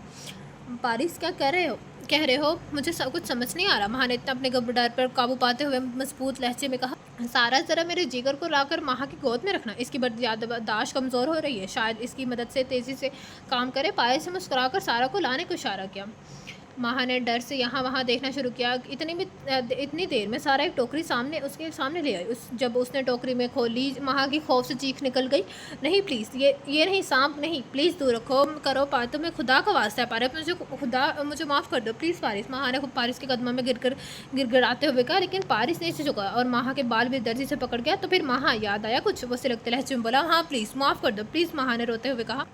पारिस क्या कह रहे हो, मुझे सब कुछ समझ नहीं आ रहा। महा ने इतना अपने डर पर काबू पाते हुए मजबूत लहजे में कहा, सारा ज़रा मेरे जिगर को लाकर महा की गोद में रखना, इसकी याददाश्त कमज़ोर हो रही है, शायद इसकी मदद से तेज़ी से काम करे। पारिस से मुस्कुराकर सारा को लाने को इशारा किया। महा ने डर से यहाँ वहाँ देखना शुरू किया। इतनी देर में सारा एक टोकरी उसके सामने ले आई। जब उसने टोकरी में खोली, महा की खौफ से चीख निकल गई। नहीं प्लीज़, ये नहीं, सांप नहीं, प्लीज़ दूर रखो करो। तुम्हें खुदा का वास्ता है पारिस, मुझे माफ़ कर दो प्लीज़ पारिस। महा ने पारिस के कदमों में गिड़गिड़ाते हुए कहा, लेकिन पारिस नहीं झुका और महा के बाल भी दर्जी से पकड़ गया। तो फिर महा याद आया कुछ, वो सिलकते लहजे में बोला, हाँ प्लीज़ माफ़ कर दो प्लीज़। महा ने रोते हुए कहा।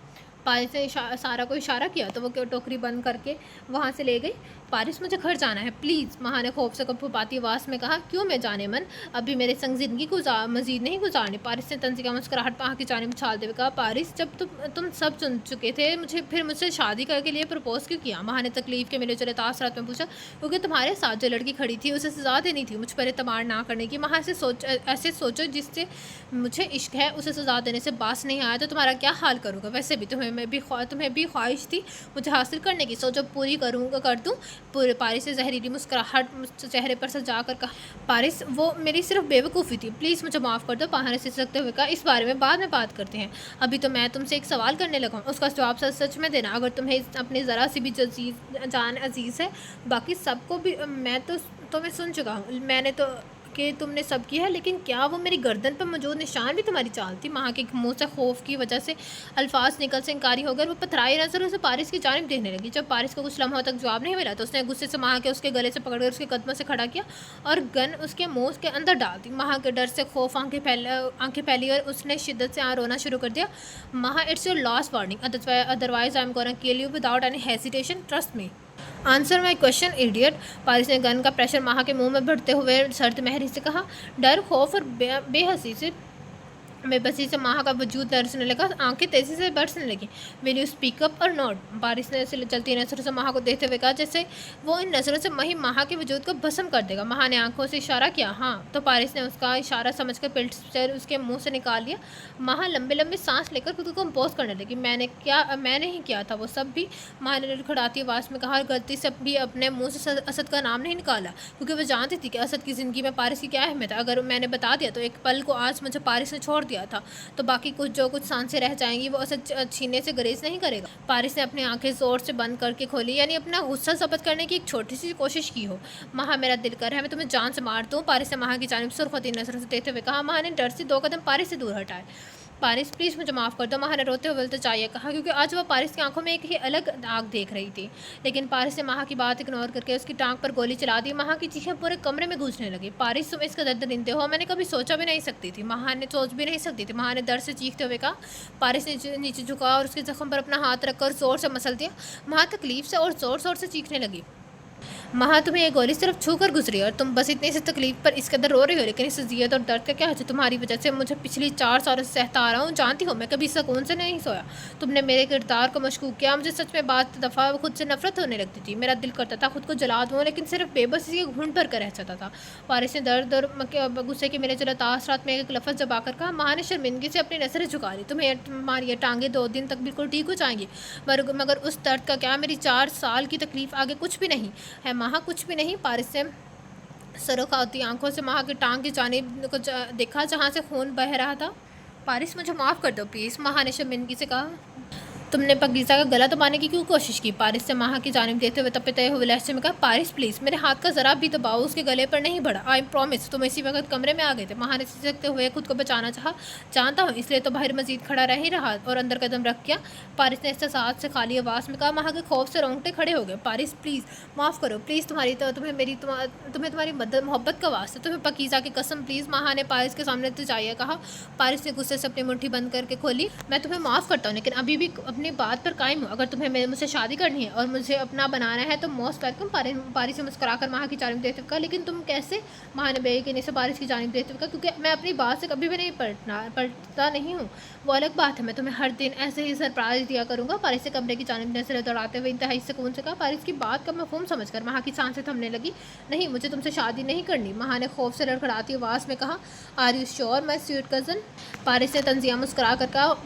पारिस ने सारा को इशारा किया तो वो टोकरी बंद करके वहाँ से ले गई। पारिस मुझे घर जाना है प्लीज़, महा ने खौफ से कपकपाती आवाज़ में कहा। क्यों मैं जाने मन, अभी मेरे संग ज़िंदगी मज़ीद नहीं गुजारनी। पारिस ने तंजिया मुस्कुराहट महा की जानिब उछालते हुए कहा, पारिस जब तुम सब चुन चुके थे, मुझसे शादी करके लिए प्रपोज़ क्यों किया। महा ने तकलीफ़ के मिले चले तासरात में पूछा। क्योंकि तुम्हारे साथ जो लड़की खड़ी थी उसे सज़ा देनी थी, मुझ पर एतबार ना करने की। महा ऐसे सोचो जिससे मुझे इश्क है उसे सज़ा देने से बास नहीं आया तो तुम्हारा क्या हाल करूँगा। वैसे भी तुम्हें भी ख्वाहिश थी मुझे हासिल करने की, सोचो पूरी कर दूँ। पूरे पारिस से जहरीली मुस्कुराहट चेहरे पर सजा कर कहा, पारिस वो मेरी सिर्फ बेवकूफ़ी थी, प्लीज़ मुझे माफ़ कर दो। महा ने सिसकते हुए कहा, इस बारे में बाद में बात करते हैं, अभी तो मैं तुमसे एक सवाल करने लगा हूँ, उसका जवाब सच में देना। अगर तुम्हें अपनी ज़रा सी भी जान अजीज़ है, बाकी सबको भी मैं तो तुम्हें सुन चुका हूँ, मैंने तो कि तुमने सब किया है, लेकिन क्या वो मेरी गर्दन पर मौजूद निशान भी तुम्हारी चाल थी। महा के मुँह से खौफ की वजह से अल्फाज निकल से इंकारी हो गए। वो पथराई नज़रों से पारिस की जानिब देखने लगी। जब पारिस को कुछ लम्हों तक जवाब नहीं मिला तो उसने गुस्से से महा के उसके गले से पकड़कर उसके कदमों से खड़ा किया और गन उसके मुँह के अंदर डाल दी। महा के डर से खौफ आंखें फैली और उसने शिद्दत से रोना शुरू कर दिया। Maha, it's your last warning, otherwise I am gonna kill you without any hesitation, trust me, answer my question idiot. Paris ने गन का प्रेशर महा के मुंह में भरते हुए सर्द महरी से कहा। डर, खौफ और बेहसी से बेबसी से माहा का वजूद दर्शने लगा, आंखें तेजी से बरसने लगी। विल यू स्पीक अप और नॉट? पारिस ने ऐसे चलती नजरों से माहा को देखते हुए कहा जैसे वो इन नजरों से वही माहा के वजूद को भस्म कर देगा। माहा ने आंखों से इशारा किया हाँ, तो पारिस ने उसका इशारा समझकर पिस्टल उसके मुंह से निकाल लिया। माहा लंबे लंबे सांस लेकर खुद को कंपोज करने लगी। मैंने ही किया था वो सब भी, माहा ने लड़खड़ाती आवाज़ में कहा। गलती से भी अपने मुंह से असद का नाम नहीं निकाला, क्योंकि वो जानती थी कि असद की ज़िंदगी में पारिस की क्या अहमियत है। अगर मैंने बता दिया तो एक पल को आज मुझे पारिस ने छोड़ दिया था, तो बाकी जो कुछ सांसें रह जाएंगी वो असद छीनने से गुरेज नहीं करेगा। पारिस ने अपनी आंखें जोर से बंद करके खोली, यानी अपना गुस्सा ज़ब्त करने की एक छोटी सी कोशिश की हो। माहा मेरा दिल कर है मैं तुम्हें जान से मार दूँ, पारिस ने माहा की जानिब सुर्खती नजरों से देखते हुए कहा। माहा ने डर से 2 कदम पारिस से दूर हटाए। पारिस प्लीज़ मुझे माफ़ कर दो, माहा ने रोते हुए तो चाहिए कहा, क्योंकि आज वह पारिस की आंखों में एक ही अलग आग देख रही थी। लेकिन पारिस ने माहा की बात इग्नोर करके उसकी टांग पर गोली चला दी। माहा की चीखें पूरे कमरे में गूंजने लगी। पारिस तुम इसका दर्द दरिंदे हो, मैंने कभी सोचा भी नहीं सकती थी। माहा ने सोच भी नहीं सकती थी, माहा ने दर्द से चीखते हुए कहा। पारिस ने नीचे झुका और उसके जख्म पर अपना हाथ रखकर जोर से मसल दिया। माहा तकलीफ से और ज़ोर ज़ोर से चीखने लगी। माहा तुम्हें ये गोली सिर्फ छू कर गुजरी और तुम बस इतनी सी तकलीफ पर इस कदर रो रही हो, लेकिन इस अजियत और दर्द का क्या है तुम्हारी वजह से मुझे पिछली 4 सालों से सहता आ रहा हूँ। जानती हो मैं कभी सुकून से नहीं सोया। तुमने मेरे किरदार को मशकूक किया, मुझे सच में बात दफ़ा खुद से नफरत होने लगती थी। मेरा दिल करता था खुद को जला दूँ, लेकिन सिर्फ बेबसी के घूंट भर कर रह जाता था। पारिस ने दर्द और गुस्से के मेरे जलता आसरात में एक लफ्ज़ जबाकर कहा। माहा ने शर्मिंदगी से अपनी नजरें झुका ली। तुम्हारी ये टांगे 2 दिन तक बिल्कुल ठीक हो जाएंगी, मगर उस दर्द का क्या? मेरी 4 साल की तकलीफ आगे कुछ भी नहीं है माहा, कुछ भी नहीं। पारिस से सरोखाती आंखों से माहा की टांग की जानिब को देखा जहाँ से खून बह रहा था। पारिस मुझे माफ़ कर दो प्लीज़, माहा ने शर्मिंदगी से कहा। तुमने पगीज़ा का गला दबाने की क्यों कोशिश की? पारिस से माहा की जानिब देते हुए तपते हुए लहजे में कहा। पारिस प्लीज़ मेरे हाथ का ज़रा भी दबाव उसके गले पर नहीं बढ़ा। I promise. तुम इसी वक्त कमरे में आ गए थे। माहा ने सिसकते हुए खुद को बचाना चाहा। जानता हूँ, इसलिए तो बाहर मजीद खड़ा रह ही रहा और अंदर कदम रख किया। पारिस ने एहसास से खाली आवाज़ में कहा। माहा के खौफ से रोंगटे खड़े हो गए। पारिस प्लीज़ माफ़ करो प्लीज़, तुम्हें तुम्हारी मदद मोहब्बत का वास्ता, तुम्हें पकीज़ा की कसम प्लीज़, माहा ने पारिस के सामने जाइए कहा। पारिस ने गुस्से से अपनी मुट्ठी बंद करके खोली। मैं तुम्हें माफ़ करता हूँ, लेकिन अभी भी अपनी बात पर कायम हूँ। अगर तुम्हें मुझसे शादी करनी है और मुझे अपना बनाना है तो मोस्ट वेलकम। पारिस से मुस्कुराकर माहा की जानिब देखते हुए कहा। लेकिन तुम कैसे? माहा ने बेयकीनी से पारिस की जानिब देखते हुए कहा। क्योंकि मैं अपनी बात से कभी भी नहीं पलटता नहीं हूँ। वो अलग बात है, मैं तुम्हें हर दिन ऐसे ही सरप्राइज दिया करूँगा। पारिस से कमरे की जानिब नजरें दौड़ाते हुए इंतहाई सुकून से कहा। पारिस की बात का मफहूम समझकर माहा की सांसें थमने लगी। नहीं, मुझे तुमसे शादी नहीं करनी, माहा ने खौफ से लड़खड़ाती आवाज़ में कहा। Are you sure my sweet cousin? Paris ने तंजिया मुस्कुरा कर कहा।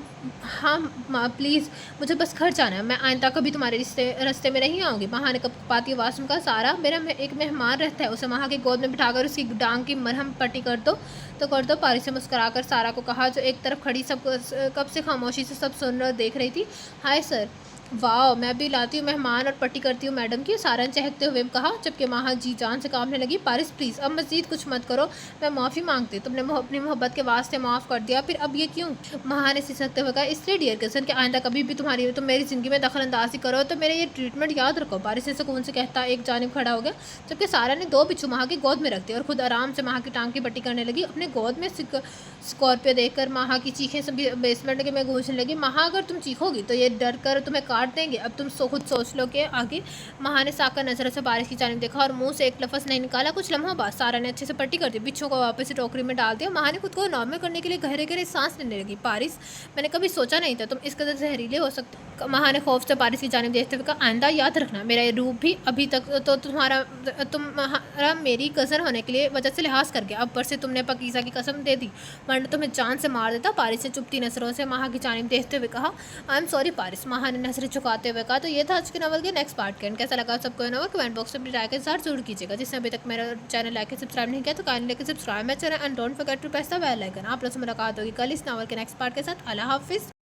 हाँ माँ प्लीज़, मुझे बस घर जाना है, मैं आइंदा कभी तुम्हारे रास्ते में नहीं आऊँगी। माहा ने कपकपाती आवाज़ में कहा। सारा मेरा एक मेहमान रहता है, उसे माहा की गोद में बिठाकर उसकी डांग की मरहम पट्टी कर दो तो कर दो। पारिस से मुस्कुराकर सारा को कहा, जो एक तरफ खड़ी सब कब से खामोशी से सब सुन और देख रही थी। हाय सर, वाह, मैं भी लाती हूँ मेहमान और पट्टी करती हूँ मैडम की, सारा ने चहकते हुए कहा, जबकि माहा जी जान से कांपने लगी। पारिस प्लीज़ अब मज़ीद कुछ मत करो, मैं माफ़ी मांगती हूँ, तुमने अपनी मोहब्बत के वास्ते माफ़ कर दिया, फिर अब ये क्यों? माहा ने सिसकते हुए कहा। इसलिए डियर कज़न कि आइंदा कभी भी तुम मेरी ज़िंदगी में दखल अंदाजी करो तो मेरे ये ट्रीटमेंट याद रखो। पारिस ने सुकून से कहता एक जानिब खड़ा हो गया, जबकि सारा ने 2 बिच्छू माहा की गोद में रख दिया और खुद आराम से माहा की टांग की पट्टी करने लगी। अपने गोद में स्कॉर्पियो देखकर माहा की चीखें सब बेसमेंट में गूंजने लगी। माहा अगर तुम चीखोगी तो ये डर कर तुम्हें काट देंगे, अब तुम खुद सोच लो कि आगे। माहा ने साकर नजरों से पारिस की जानिब देखा और मुंह से एक लफ्ज़ नहीं निकाला। कुछ लम्हों बाद सारा ने अच्छे से पट्टी कर दी, बिच्छू को वापस से टोकरी में डाल दिया। माहा ने खुद को नॉर्मल करने के लिए गहरे गहरे सांस लेने लगी। पारिस, मैंने कभी सोचा नहीं था तुम इस कदर जहरीले हो सकते। माहा ने खौफ से पारिस की जानिब देखते हुए कहा। आइंदा याद रखना, मेरा ये रूप भी अभी तक तो तुम्हारा मेरी कज़न होने के लिए वजह से लिहाज कर गया, अब पर से तुमने पकीज़ा की कसम दे दी वरना तुम्हें जान से मार देता। पारिस ने चुपती नजरों से माहा की जानिब देखते हुए कहा। आई एम सॉरी पारिस, माहा ने नजरें झुकाते हुए कहा। तो ये था आज के नावल के नेक्स्ट पार्ट के। कैसा लगा सबको नावल कमेंट बॉक्स में अपनी राय के साथ जरूर कीजिएगा। जिसने अभी तक मेरा चैनल लाइक सब्सक्राइब नहीं किया तो kindly like subscribe my channel and don't forget to press the bell icon. आप लोग से मुलाकात होगी कल इस नावल के नेक्स्ट पार्ट के साथ। अल्लाह हाफिज़।